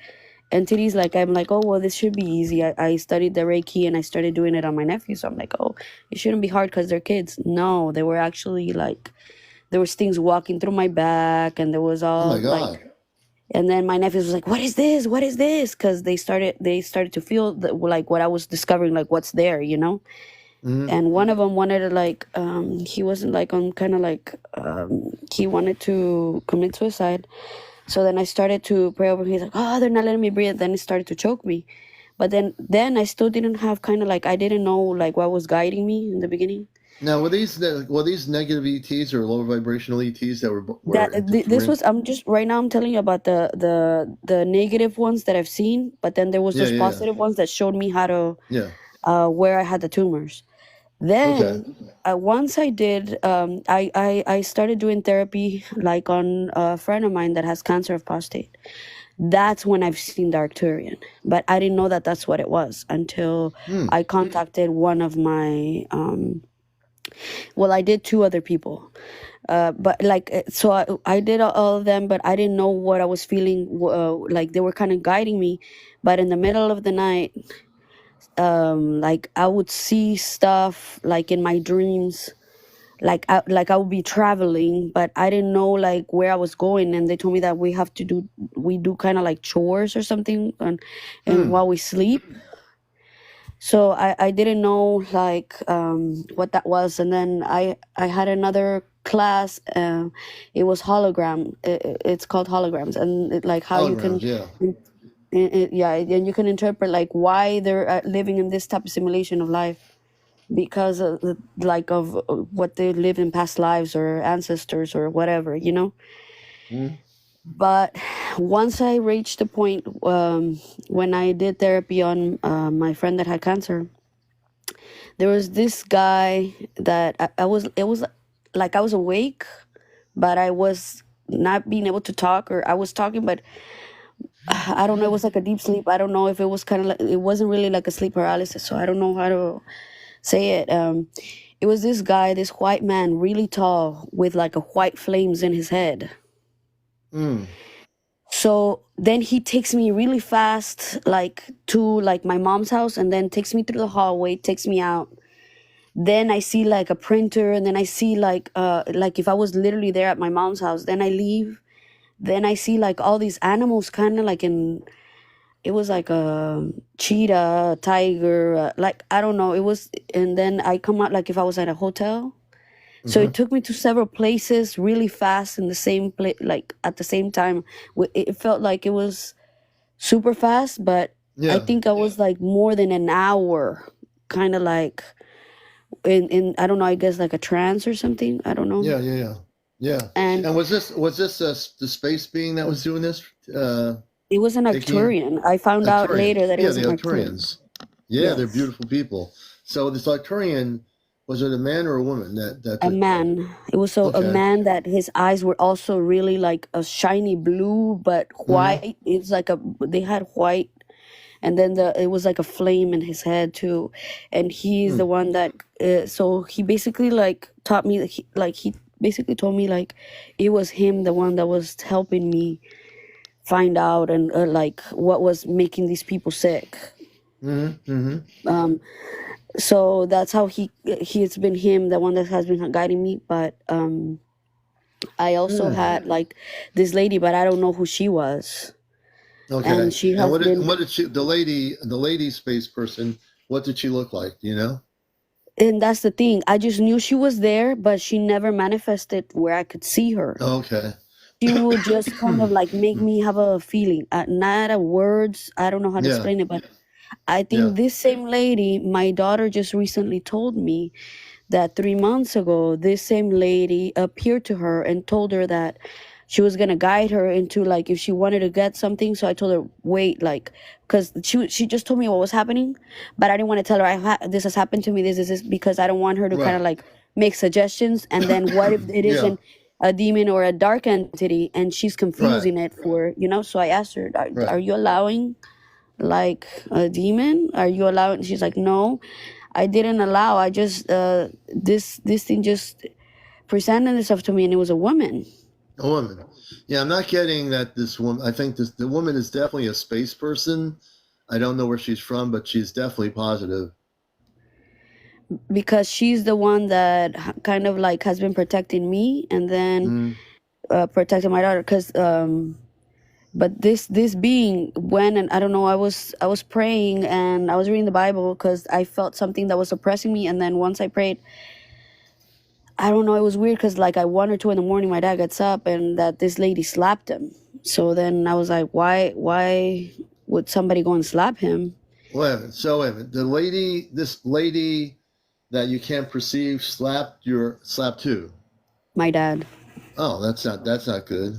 entities. Like I'm like, oh well, this should be easy. I studied the Reiki and I started doing it on my nephew. So I'm like, oh, it shouldn't be hard because they're kids. No, they were actually like there was things walking through my back, and there was Oh my all God. like. And then my nephews was like, "What is this? What is this?" Because they started to feel like what I was discovering, like what's there, you know. Hmm. And one of them wanted to like he wasn't like on kind of like he wanted to commit suicide. So then I started to pray over him. He's like, oh, they're not letting me breathe. Then it started to choke me. But then I still didn't have kind of like I didn't know like what was guiding me in the beginning. Now, were these negative ETs or lower vibrational ETs that were That this interfering? was I'm just right now I'm telling you about the negative ones that I've seen, but then there was Yeah, those yeah, positive ones that showed me how to yeah. where I had the tumors. Okay. Then once I did, I started doing therapy like on a friend of mine that has cancer of prostate. That's when I've seen the Arcturian, but I didn't know that that's what it was until Hmm. I contacted one of my. Well, I did two other people, but like so I did all of them, but I didn't know what I was feeling. Like they were kind of guiding me, but in the middle of the night, like I would see stuff like in my dreams, like I would be traveling, but I didn't know like where I was going, and they told me that we do kind of like chores or something, and Hmm. while we sleep. So I didn't know like what that was, and then I had another class. It was it's called holograms, and like how you can Holograms. Yeah. yeah, and you can interpret like why they're living in this type of simulation of life because of like of what they lived in past lives or ancestors or whatever, you know. Hmm. But once I reached the point when I did therapy on my friend that had cancer, there was this guy that I was it was like I was awake, but I was not being able to talk, or I was talking but I don't know, it was like a deep sleep. I don't know if it was kind of like it wasn't really like a sleep paralysis, so I don't know how to say it. It was this guy, this white man, really tall, with like a white flames in his head. Hmm. So then he takes me really fast, like to like my mom's house, and then takes me through the hallway, takes me out. Then I see like a printer, and then I see like if I was literally there at my mom's house. Then I leave. Then I see like all these animals, kind of like in. It was like a cheetah, a tiger, like I don't know. It was, and then I come out like if I was at a hotel. So Hmm. it took me to several places really fast in the same place, like at the same time. It felt like it was super fast, but I Yeah. think I was like more than an hour, kind of like in I don't know, I guess like a trance or something. I don't know. Yeah. Yeah. Yeah. Yeah. And And was this the space being that was doing this? it was an Taking you? Arcturian. I found out Arcturian. later that it Yeah, was the an Arcturian. Arcturians. Yeah, they're Yes. beautiful people. So this Arcturian, was it a man or a woman that A took? man. It was so a Okay. man that his eyes were also really like a shiny blue, but Hmm. white. It's like they had white, and then it was like a flame in his head too. And he's Hmm. the one that so he basically like taught me he basically told me like it was him, the one that was helping me find out and like what was making these people sick. Hmm. Hmm. Um, so that's how it's been him, the one that has been guiding me. But I also Hmm. had like this lady, but I don't know who she was, and Okay. she And has been. what did she the lady space person? What did she look like? Do you know? And that's the thing. I just knew she was there, but she never manifested where I could see her. Okay. She would just kind of like make me have a feeling, not a words. I don't know how to Yeah. explain it, but I Yeah. think this same lady, my daughter just recently told me that 3 months ago, this same lady appeared to her and told her that she was gonna guide her into, like, if she wanted to get something. So I told her, wait, like, because she just told me what was happening, but I didn't want to tell her this has happened to me. This, because I don't want her to kind Right. of like make suggestions. And then what if it Yeah. isn't a demon or a dark entity, and she's Right. confusing it for, So I asked her, are Right. you allowing like a demon? Are you allowing? She's like, no, I didn't allow. I just this thing just presented itself to me, and it was a woman. A woman. Yeah, I'm not getting that this woman. I think the woman is definitely a space person. I don't know where she's from, but she's definitely positive. Because she's the one that kind of like has been protecting me, and then Mm. protecting my daughter. Because but this being, when, and I don't know, I was praying and I was reading the Bible because I felt something that was oppressing me, and then once I prayed, I don't know, it was weird because like at 1 or 2 in the morning, my dad gets up and that this lady slapped him. So then I was like, why would somebody go and slap him? Wait a minute. So wait a minute. This lady that you can't perceive slapped who? My dad. Oh, that's not good.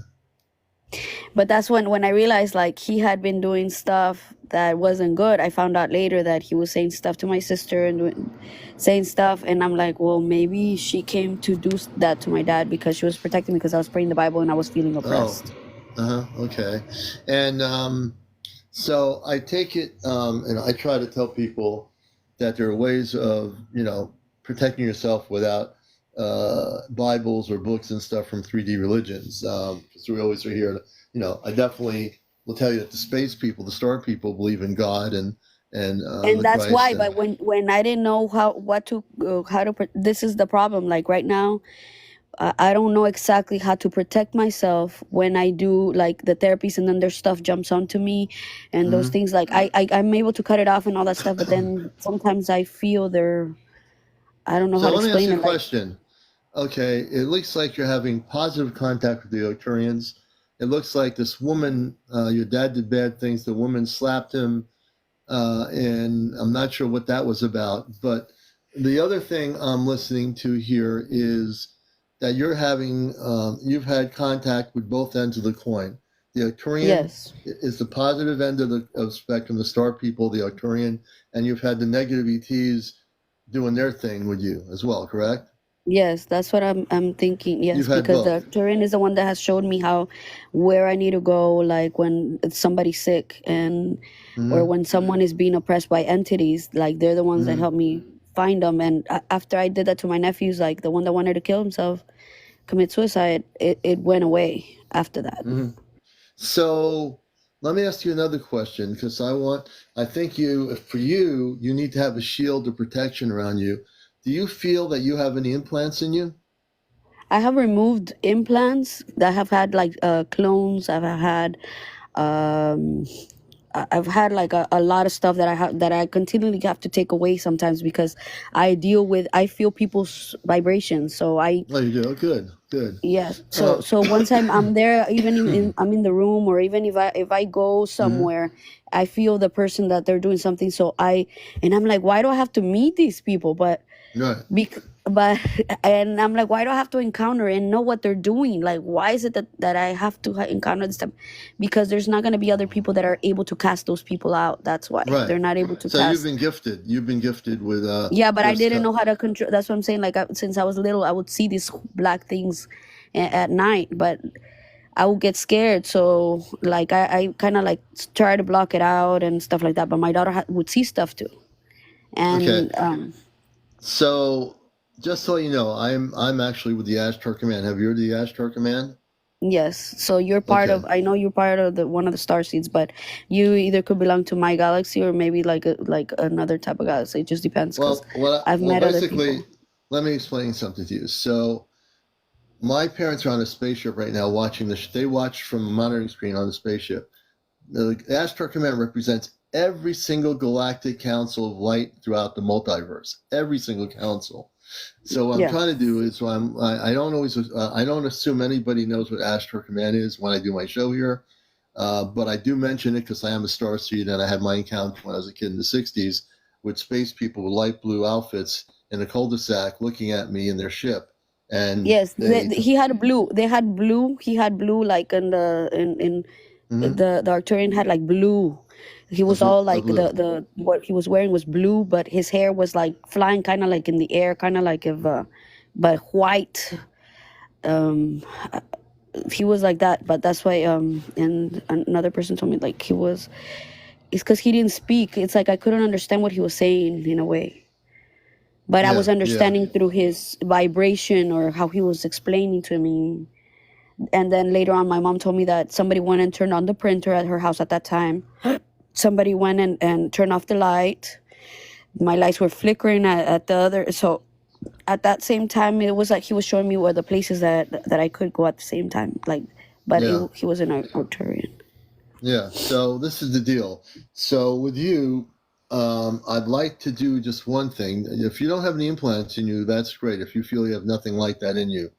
But that's when I realized like he had been doing stuff that wasn't good. I found out later that he was saying stuff to my sister and saying stuff, and I'm like, well, maybe she came to do that to my dad because she was protecting me because I was praying the Bible and I was feeling Oh, oppressed. okay. And so I take it, and I try to tell people that there are ways of, protecting yourself without Bibles or books and stuff from 3D religions. So we always are here. I definitely will tell you that the space people, the star people, believe in God and And the that's Christ. why. And But when I didn't know this is the problem. Like right now, I don't know exactly how to protect myself when I do like the therapies, and then their stuff jumps onto me, and those Mhm. things. Like I'm able to cut it off and all that stuff, but then sometimes I feel I don't know how So to let me ask explain you a it. Like, question. Okay, it looks like you're having positive contact with the Arcturians. It looks like this woman, your dad did bad things. The woman slapped him, and I'm not sure what that was about. But the other thing I'm listening to here is that you've had contact with both ends of the coin. The Arcturian yes, is the positive end of the spectrum, the star people, the Arcturian, and you've had the negative ETs doing their thing with you as well, correct? yes, that's what I'm thinking. You've Yes, had because the both. Turin is the one that has showed me where I need to go, like when somebody's sick, and or Mm-hmm. when someone is being oppressed by entities. Like they're the ones that Mm-hmm. help me find them. And after I did that to my nephews, like the one that wanted to kill himself, commit suicide, it went away after that. Mm-hmm. So let me ask you another question because I think for you, you need to have a shield of protection around you. Do you feel that you have any implants in you? I have removed implants that have had like clones. I've had um I've had like a lot of stuff that I continually have to take away sometimes because I feel people's vibrations. So Oh, you do. Oh, good, good. yes. So Uh, so once I'm there, even I'm in the room, or even if I go mhm. somewhere, I feel the person that they're doing something. And I'm like, why do I have to meet these people? Right, But and I'm like, why do I have to encounter and know what they're doing? Like, why is it that I have to encounter this stuff? Because there's not going to be other people that are able to cast those people out. That's why right. they're not able to So you've cast. been gifted. You've been gifted with Yeah, but I this. didn't know how to control. That's what I'm saying. Like since I was little, I would see these black things at night, but I would get scared. So like I kind of like try to block it out and stuff like that. But my daughter would see stuff too, Okay, and so just so you know, I'm actually with the Ashtar Command. Have you heard of the Ashtar Command? yes. So you're part Okay. of. I know you're part of the one of the star seeds, but you either could belong to my galaxy or maybe like another type of galaxy. It just depends because I've met other Basically, people. let me explain something to you. So my parents are on a spaceship right now watching this. They watch from a monitoring screen on the spaceship. The Ashtar Command represents every single galactic council of light throughout the multiverse. Every single council. So what I'm Yeah. trying to do is I don't always I don't assume anybody knows what Ashtar Command is when I do my show here. But I do mention it because I am a starseed, and I had my encounter when I was a kid in the 60s with space people with light blue outfits in a cul-de-sac looking at me in their ship. And Yes, they, he had blue. They had blue. He had blue, like in mhm, the Arcturian had like blue. He was all a like blue. the what he was wearing was blue, but his hair was like flying, kind of like in the air, kind of like if but white. Um, he was like that, but that's why. And another person told me like he was. It's because he didn't speak. It's like I couldn't understand what he was saying in a way, but I was Yeah. understanding through his vibration or how he was explaining to me. And then later on, my mom told me that somebody went and turned on the printer at her house at that time. Somebody went and turned off the light. My lights were flickering at the other. So at that same time, it was like he was showing me where the places that I could go at the same time. Like, but Yeah. he was an Arcturian. Yeah. So this is the deal. So with you, I'd like to do just one thing. If you don't have any implants in you, that's great. If you feel you have nothing like that in you,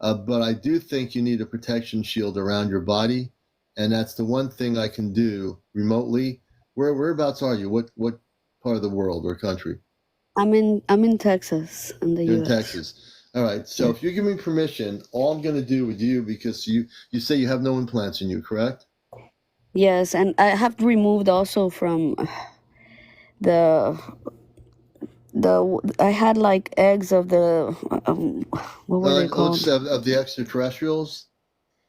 but I do think you need a protection shield around your body, and that's the one thing I can do remotely. Whereabouts are you? What part of the world or country? I'm in Texas, in the You're in U.S. Texas. All right. So Yeah. if you give me permission, all I'm going to do with you, because you say you have no implants in you, correct? Yes, and I have removed also from the I had like eggs of the what were they Looks called? of the extraterrestrials.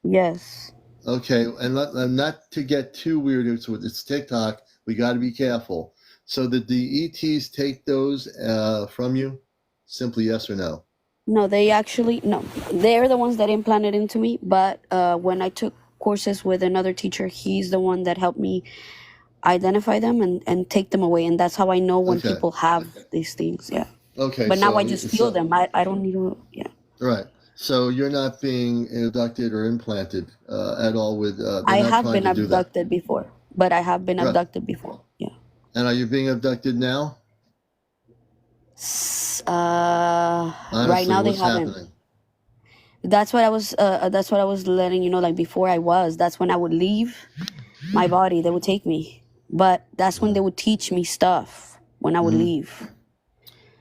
Yes. Okay, and not to get too weird, it's TikTok. We got to be careful. So did the ETs take those from you? Simply yes or no. No, they actually no. They're the ones that implanted into me. But when I took courses with another teacher, he's the one that helped me identify them and take them away. And that's how I know when Okay. people have these things. Yeah. Okay. But now I just feel them. I don't need to. Yeah. Right. So you're not being abducted or implanted at all. With they're I not have trying been to do that. abducted before. But I have been Right. abducted before. Yeah. And are you being abducted now? Right Honestly, now they what's haven't. happening? That's what I was letting you know, like before I was. That's when I would leave my body, they would take me. But that's when they would teach me stuff when I would Mm-hmm. leave.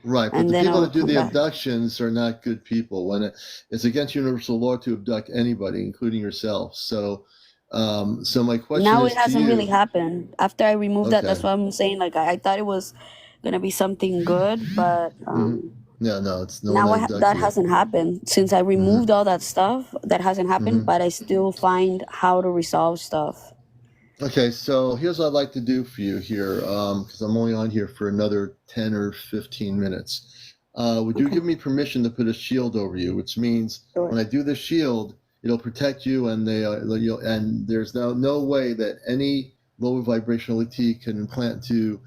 Right, but And the then I people that would do come the back. abductions are not good people. It's against universal law to abduct anybody, including yourself. So my question Now it is to hasn't really you. happened. After I removed that, Okay. that's what I'm saying. Like I thought it was gonna be something good, but Mm-hmm. No, it's no one now that abducted you. hasn't happened. Since I Mm-hmm. removed all that stuff, that hasn't happened, Mm-hmm. but I still find how to resolve stuff. Okay, so here's what I'd like to do for you here, because I'm only on here for another 10 or 15 minutes. Would you Okay. give me permission to put a shield over you, which means Sure. when I do the shield, it'll protect you, and and there's no way that any lower vibrational ET can implant to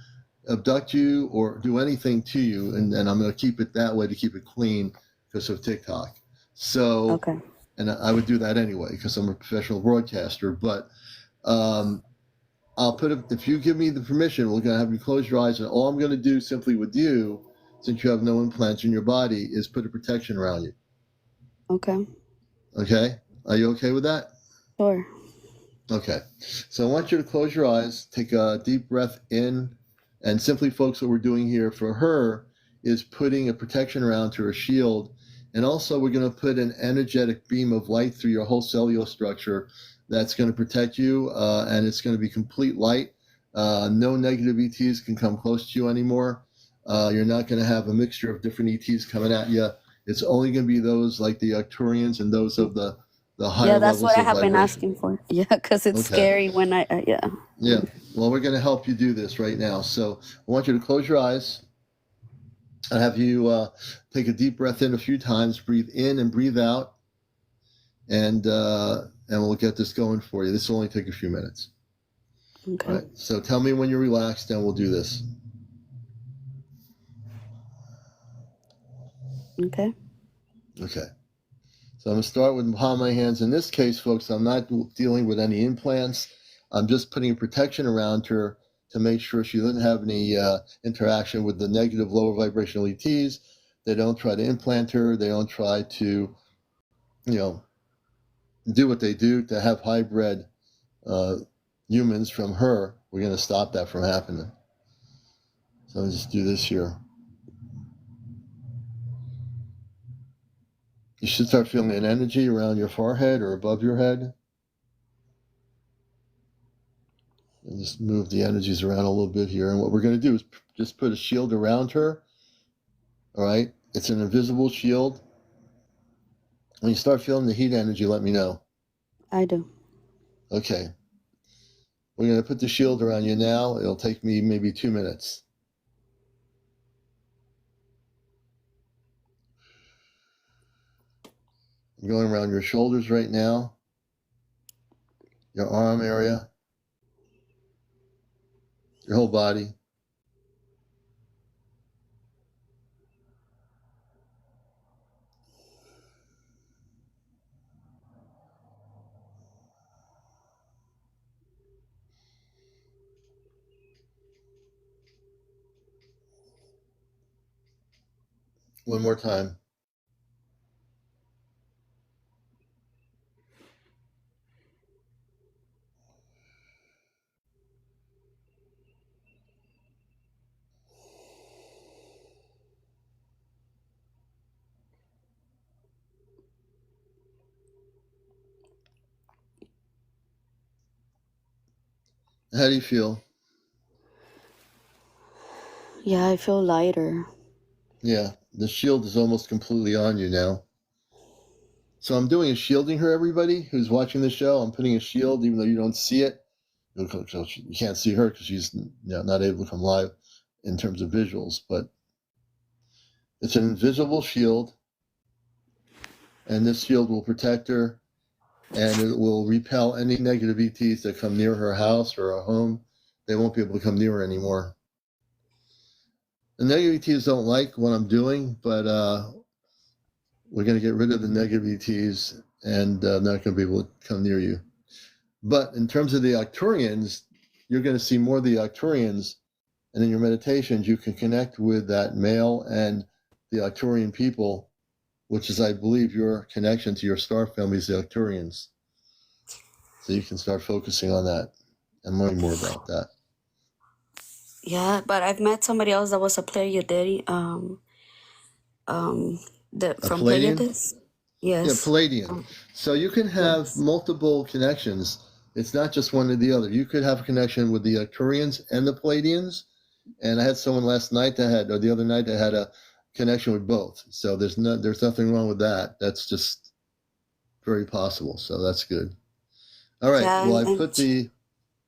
abduct you or do anything to you, and I'm going to keep it that way to keep it clean because of TikTok. So, Okay. and I would do that anyway because I'm a professional broadcaster, but. Um, I'll put it, if you give me the permission, we're going to have you close your eyes. And all I'm going to do simply with you, since you have no implants in your body, is put a protection around you. Okay. Okay? Are you okay with that? Sure. Okay. So I want you to close your eyes, take a deep breath in, and simply, folks, what we're doing here for her is putting a protection around her, a shield. And also, we're going to put an energetic beam of light through your whole cellular structure that's going to protect you, and it's going to be complete light. No negative ETs can come close to you anymore. You're not going to have a mixture of different ETs coming at you. It's only going to be those like the Arcturians and those of the higher Yeah, that's what levels I of have been vibration. asking for. Yeah, because it's Okay. scary when yeah. Yeah. Well, we're going to help you do this right now. So I want you to close your eyes. I have you take a deep breath in a few times, breathe in and breathe out, and we'll get this going for you. This will only take a few minutes. All Okay. right. So tell me when you're relaxed, and we'll do this. Okay. Okay. So I'm going to start with the palm of my hands. In this case, folks, I'm not dealing with any implants. I'm just putting a protection around her to make sure she doesn't have any interaction with the negative lower vibrational ETs. They don't try to implant her. They don't try to, you know, do what they do to have hybrid humans from her. We're going to stop that from happening. So I'll just do this here. You should start feeling an energy around your forehead or above your head. And just move the energies around a little bit here. And what we're going to do is just put a shield around her. All right? It's an invisible shield. When you start feeling the heat energy, let me know. I do. Okay. We're going to put the shield around you now. It'll take me maybe 2 minutes. I'm going around your shoulders right now, your arm area, your whole body. One more time. How do you feel? Yeah, I feel lighter. Yeah, the shield is almost completely on you now. So I'm doing a shielding her, everybody who's watching the show. I'm putting a shield, even though you don't see it. You can't see her because she's not able to come live in terms of visuals. But it's an invisible shield, and this shield will protect her, and it will repel any negative ETs that come near her house or her home. They won't be able to come near her anymore. The negative ETs don't like what I'm doing, but we're going to get rid of the negative ETs and not going to be able to come near you. But in terms of the Arcturians, you're going to see more of the Arcturians, and in your meditations, you can connect with that male and the Arcturian people, which is, I believe, your connection to your star family is the Arcturians. So you can start focusing on that and learning more about that. Yeah, but I've met somebody else that was a Pleiadian, A from Palladian? Pleiades. Yeah, Yes. Palladian. So you can have Yes. multiple connections. It's not just one or the other. You could have a connection with the Arcturians and the Palladians. And I had someone last night or the other night that had a connection with both. So there's nothing wrong with that. That's just very possible. So that's good. All right. Yeah, Well, and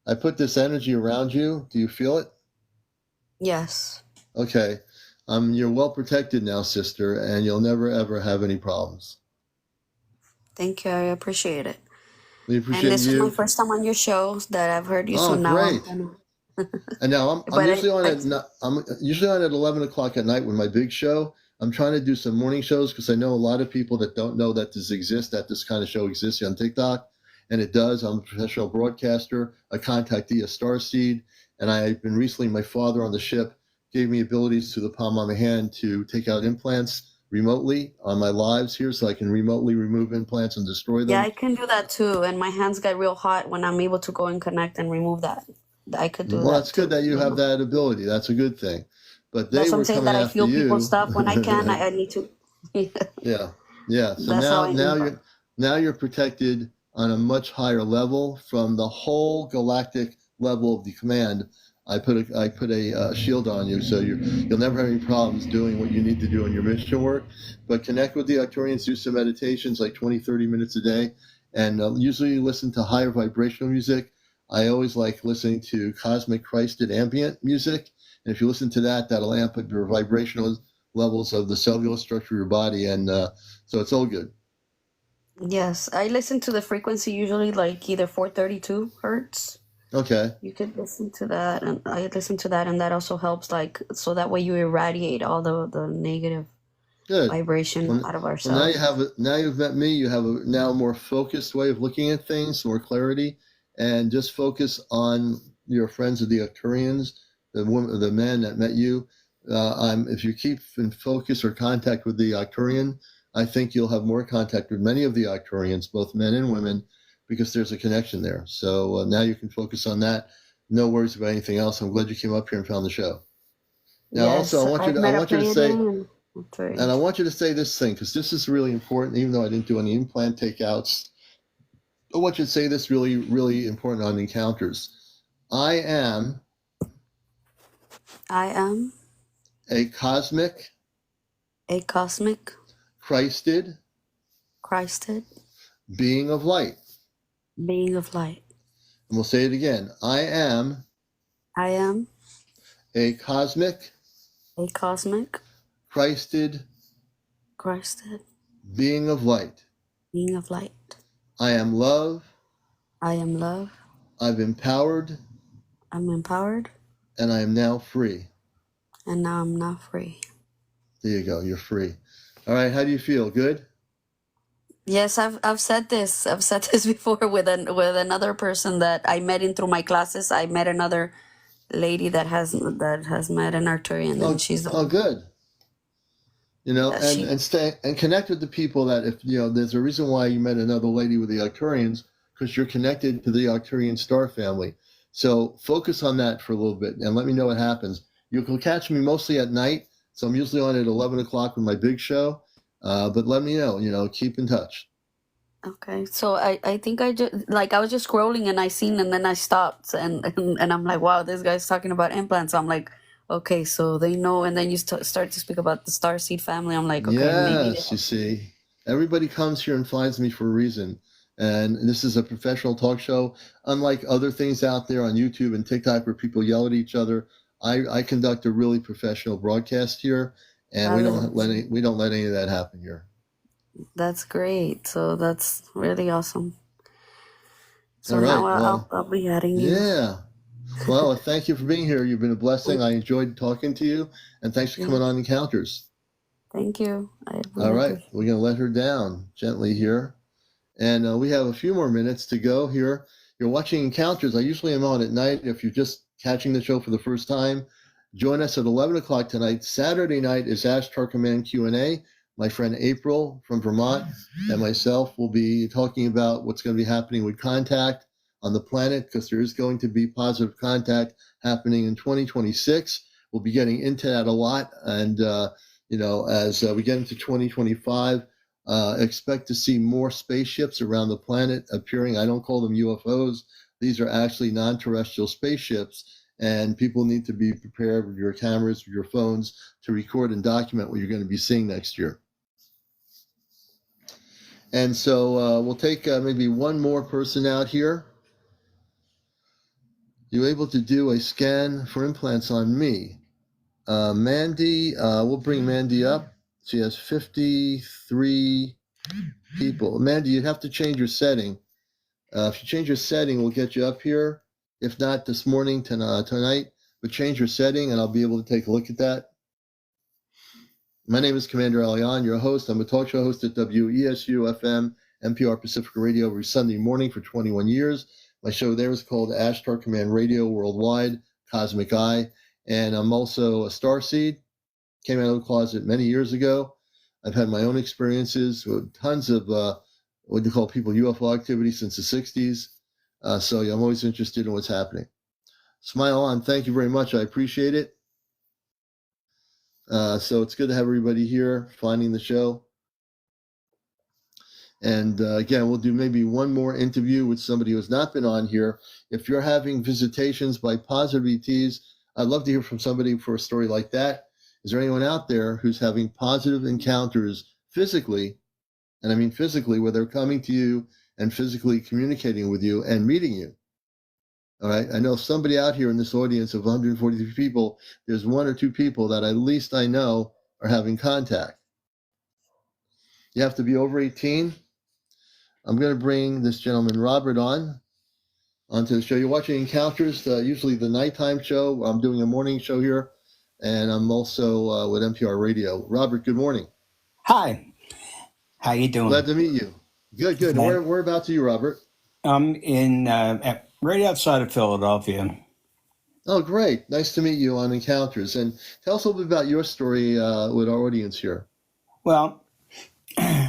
I put this energy around you. Do you feel it? yes. Okay. You're well protected now, sister, and you'll never ever have any problems. Thank you. I appreciate it. We And appreciate this is my you. first time on your show that I've heard you. So Oh, now I'm great. gonna. And now I'm But usually on I I'm usually on at 11 o'clock at night with my big show. I'm trying to do some morning shows because I know a lot of people that don't know that this kind of show exists on TikTok, and it does. I'm a professional broadcaster, a contactee, a starseed, and I've been recently. My father on the ship gave me abilities to the palm of my hand to take out implants remotely on my lives here, so I can remotely remove implants and destroy yeah, them. I can do that too. And my hands get real hot when I'm able to go and connect and remove that. I could do Well, that that's good too. that you have that ability. That's a good thing. But they That's what I'm were saying, coming that I after feel people's you. stuff when I can. I need to. Yeah, yeah. So That's how I now know. you're protected on a much higher level from the whole galactic level of the command. I put a shield on you, so you'll never have any problems doing what you need to do in your mission work. But connect with the Arcturians, do some meditations like 20, 30 minutes a day, and usually listen to higher vibrational music. I always like listening to cosmic Christed ambient music, and if you listen to that, that'll amp up your vibrational levels of the cellular structure of your body, and so it's all good. Yes, I listen to the frequency usually like either 432 hertz. Okay, You could listen to that, and I listen to that, and that also helps, like, so that way you irradiate all the negative good. vibration out of Well, ourselves. now you've met me. You have a now more focused way of looking at things, more clarity, and just focus on your friends of the Arcturians, the men that met you. If you keep in focus or contact with the Arcturian, I think you'll have more contact with many of the Arcturians, both men and women, because there's a connection there. So now you can focus on that. No worries about anything else. I'm glad you came up here and found the show. Now, Yes, also, I I've want you to say, and I want you to say this thing, because this is really important, even though I didn't do any implant takeouts. I want you to say this really, really important on encounters. I am a cosmic, a cosmic, Christed Christed being of light. being of light. And we'll say it again. I am I am a cosmic, Christed Christed being of light. being of light. I am love. I am love. I'm empowered. I'm empowered. And I am now free. And now I'm now free. There you go. You're free. All right. How do you feel? Good? Yes, I've said this. I've said this before with another person that I met in through my classes. I met another lady that has met an Arcturian, and she's good. she And stay and connect with the people that, if there's a reason why you met another lady with the Arcturians, because you're connected to the Arcturian star family. So focus on that for a little bit and let me know what happens. You can catch me mostly at night, so I'm usually on at 11 o'clock with my big show. But let me know. Keep in touch. Okay, so I think I was just scrolling and I seen, and then I stopped, and I'm like, wow, this guy's talking about implants. So I'm like, okay, so they know. And then you start to speak about the Starseed family. I'm like, okay, maybe Yes, you see, everybody comes here and finds me for a reason. And this is a professional talk show. Unlike other things out there on YouTube and TikTok where people yell at each other, I conduct a really professional broadcast here, and we don't let any of that happen here. That's great. So that's really awesome. So All right, now I'll be adding you. Yeah. Well, thank you for being here. You've been a blessing. I enjoyed talking to you, and thanks for coming on Encounters. Thank you. All right, we're going to let her down gently here. And we have a few more minutes to go here. You're watching Encounters. I usually am on at night. If you're just catching the show for the first time, join us at 11 o'clock tonight. Saturday night is Ask Our Command Q&A. My friend April from Vermont and myself will be talking about what's going to be happening with contact on the planet, because there is going to be positive contact happening in 2026. We'll be getting into that a lot. And, as we get into 2025, expect to see more spaceships around the planet appearing. I don't call them UFOs. These are actually non-terrestrial spaceships, and people need to be prepared with your cameras, with your phones, to record and document what you're going to be seeing next year. And so we'll take maybe one more person out here. You able to do a scan for implants on me? Mandy, we'll bring Mandy up. She has 53 people. Mandy, you'd have to change your setting. If you change your setting, we'll get you up here. If not this morning, tonight, but change your setting and I'll be able to take a look at that. My name is CmdrAleon, your host. I'm a talk show host at WESU-FM, NPR Pacific Radio every Sunday morning for 21 years. My show there is called Ask Our Command Radio Worldwide, Cosmic Eye. And I'm also a starseed. Came out of the closet many years ago. I've had my own experiences with tons of what they call people UFO activity since the 60s. So I'm always interested in what's happening. Smile on. Thank you very much. I appreciate it. So it's good to have everybody here finding the show. And again, we'll do maybe one more interview with somebody who has not been on here. If you're having visitations by positive ETs, I'd love to hear from somebody for a story like that. Is there anyone out there who's having positive encounters physically, and I mean physically, where they're coming to you and physically communicating with you and meeting you? All right. I know somebody out here in this audience of 143 people, there's one or two people that at least I know are having contact. You have to be over 18. I'm going to bring this gentleman, Robert, onto the show. You're watching Encounters, usually the nighttime show. I'm doing a morning show here, and I'm also with NPR Radio. Robert, good morning. Hi. How you doing? Glad to meet you. Good. Whereabouts are you, Robert? I'm in right outside of Philadelphia. Oh, great. Nice to meet you on Encounters. And tell us a little bit about your story with our audience here. Well,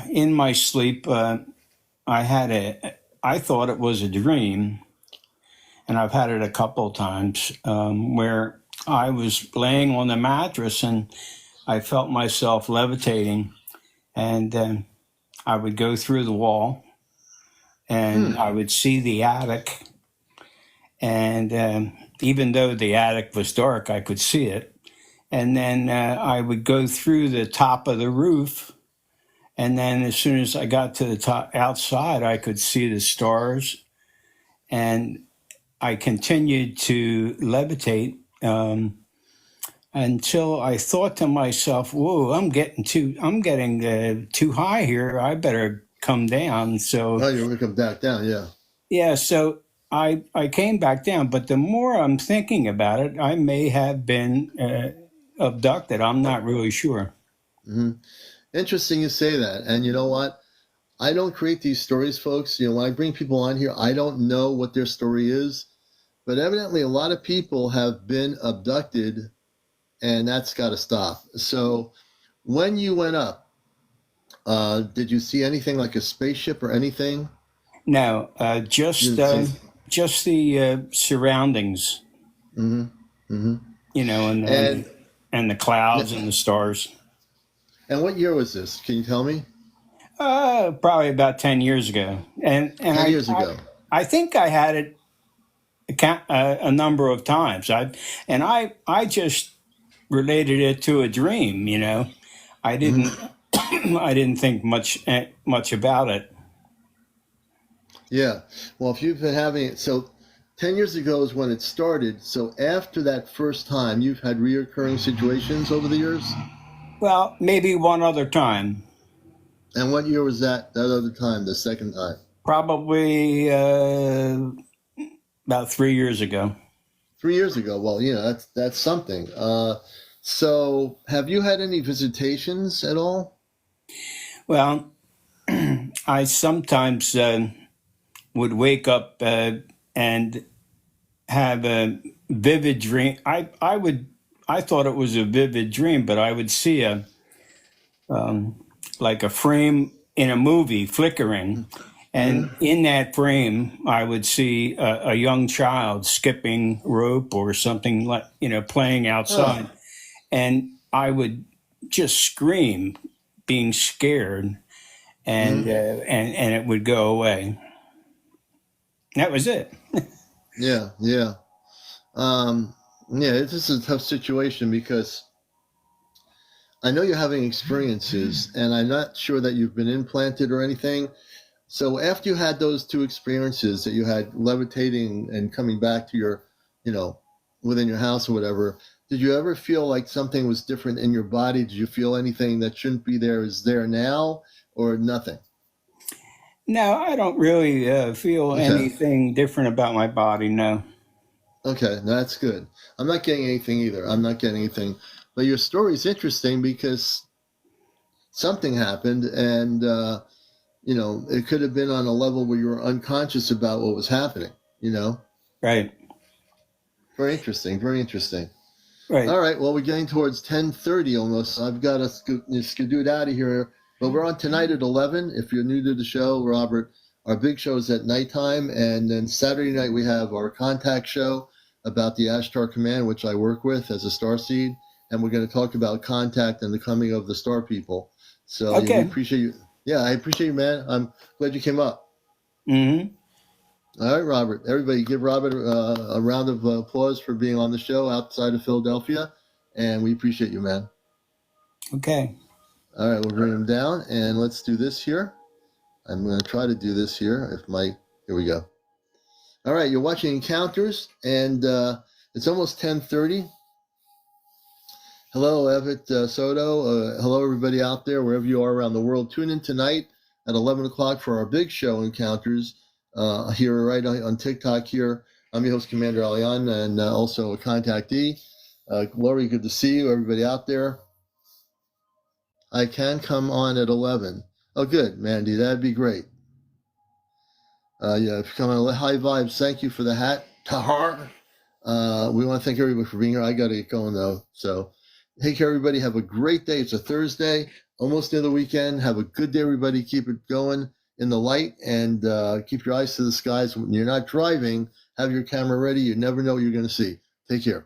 in my sleep, I had I thought it was a dream, and I've had it a couple of times where I was laying on the mattress and I felt myself levitating, and I would go through the wall and I would see the attic. And even though the attic was dark, I could see it. And then I would go through the top of the roof. And then as soon as I got to the top outside, I could see the stars. And I continued to levitate until I thought to myself, "Whoa, I'm getting too high here. I better come down." So Oh, you're going to come back down, yeah. yeah, so I came back down, but the more I'm thinking about it, I may have been abducted. I'm not really sure. Interesting you say that. And you know what? I don't create these stories, folks. You know, when I bring people on here, I don't know what their story is. But evidently, a lot of people have been abducted, and that's got to stop. So when you went up, did you see anything like a spaceship or anything? No, just the surroundings, Mm-hmm. Mm-hmm. you know, and the clouds and the stars. And what year was this? Can you tell me? Probably about 10 years ago. And 10 years ago. I think I had it a number of times. I just related it to a dream, you know. I didn't I didn't think much about it. Yeah. Well, if you've been having it, so 10 years ago is when it started. So after that first time, you've had reoccurring situations over the years? Well, maybe one other time. And what year was that other time, the second time? Probably about 3 years ago. 3 years ago. Well, you know, that's something. So have you had any visitations at all? Well, I sometimes would wake up and have a vivid dream. I thought it was a vivid dream, but I would see like a frame in a movie flickering, and in that frame, I would see a young child skipping rope or something, like, you know, playing outside, and I would just scream, being scared, and it would go away. That was it. Yeah, yeah. This is a tough situation because I know you're having experiences, and I'm not sure that you've been implanted or anything. So after you had those two experiences that you had levitating and coming back to your, you know, within your house or whatever, did you ever feel like something was different in your body? Did you feel anything that shouldn't be there is there now, or nothing? No, I don't really feel anything different about my body, no. Okay, that's good. I'm not getting anything either. I'm not getting anything. But your story is interesting because something happened, and you know, it could have been on a level where you were unconscious about what was happening, you know? Right. Very interesting, very interesting. Right. All right, well, we're getting towards 10:30 almost. So I've got to skedoot out of here. But we're on tonight at 11. If you're new to the show, Robert, our big show is at nighttime. And then Saturday night, we have our contact show about the Ashtar Command, which I work with as a starseed. And we're going to talk about contact and the coming of the star people. So Okay. we appreciate you. Yeah, I appreciate you, man. I'm glad you came up. Mm-hmm. All right, Robert. Everybody give Robert a round of applause for being on the show outside of Philadelphia. And we appreciate you, man. Okay. All right, we'll bring him down. And let's do this here. I'm going to try to do this here. Here we go. All right, you're watching Encounters. And it's almost 10:30. Hello, Everett Soto. Hello, everybody out there, wherever you are around the world. Tune in tonight at 11 o'clock for our big show, Encounters, here right on TikTok here. I'm your host, CmdrAleon, and also a contactee. Lori, good to see you, everybody out there. I can come on at 11. Oh, good, Mandy. That'd be great. If you come on High Vibes, thank you for the hat. Tahar. We want to thank everybody for being here. I got to get going, though. So take care, everybody. Have a great day. It's a Thursday, almost near the weekend. Have a good day, everybody. Keep it going. in the light, and keep your eyes to the skies. When you're not driving, have your camera ready. You never know what you're going to see. Take care.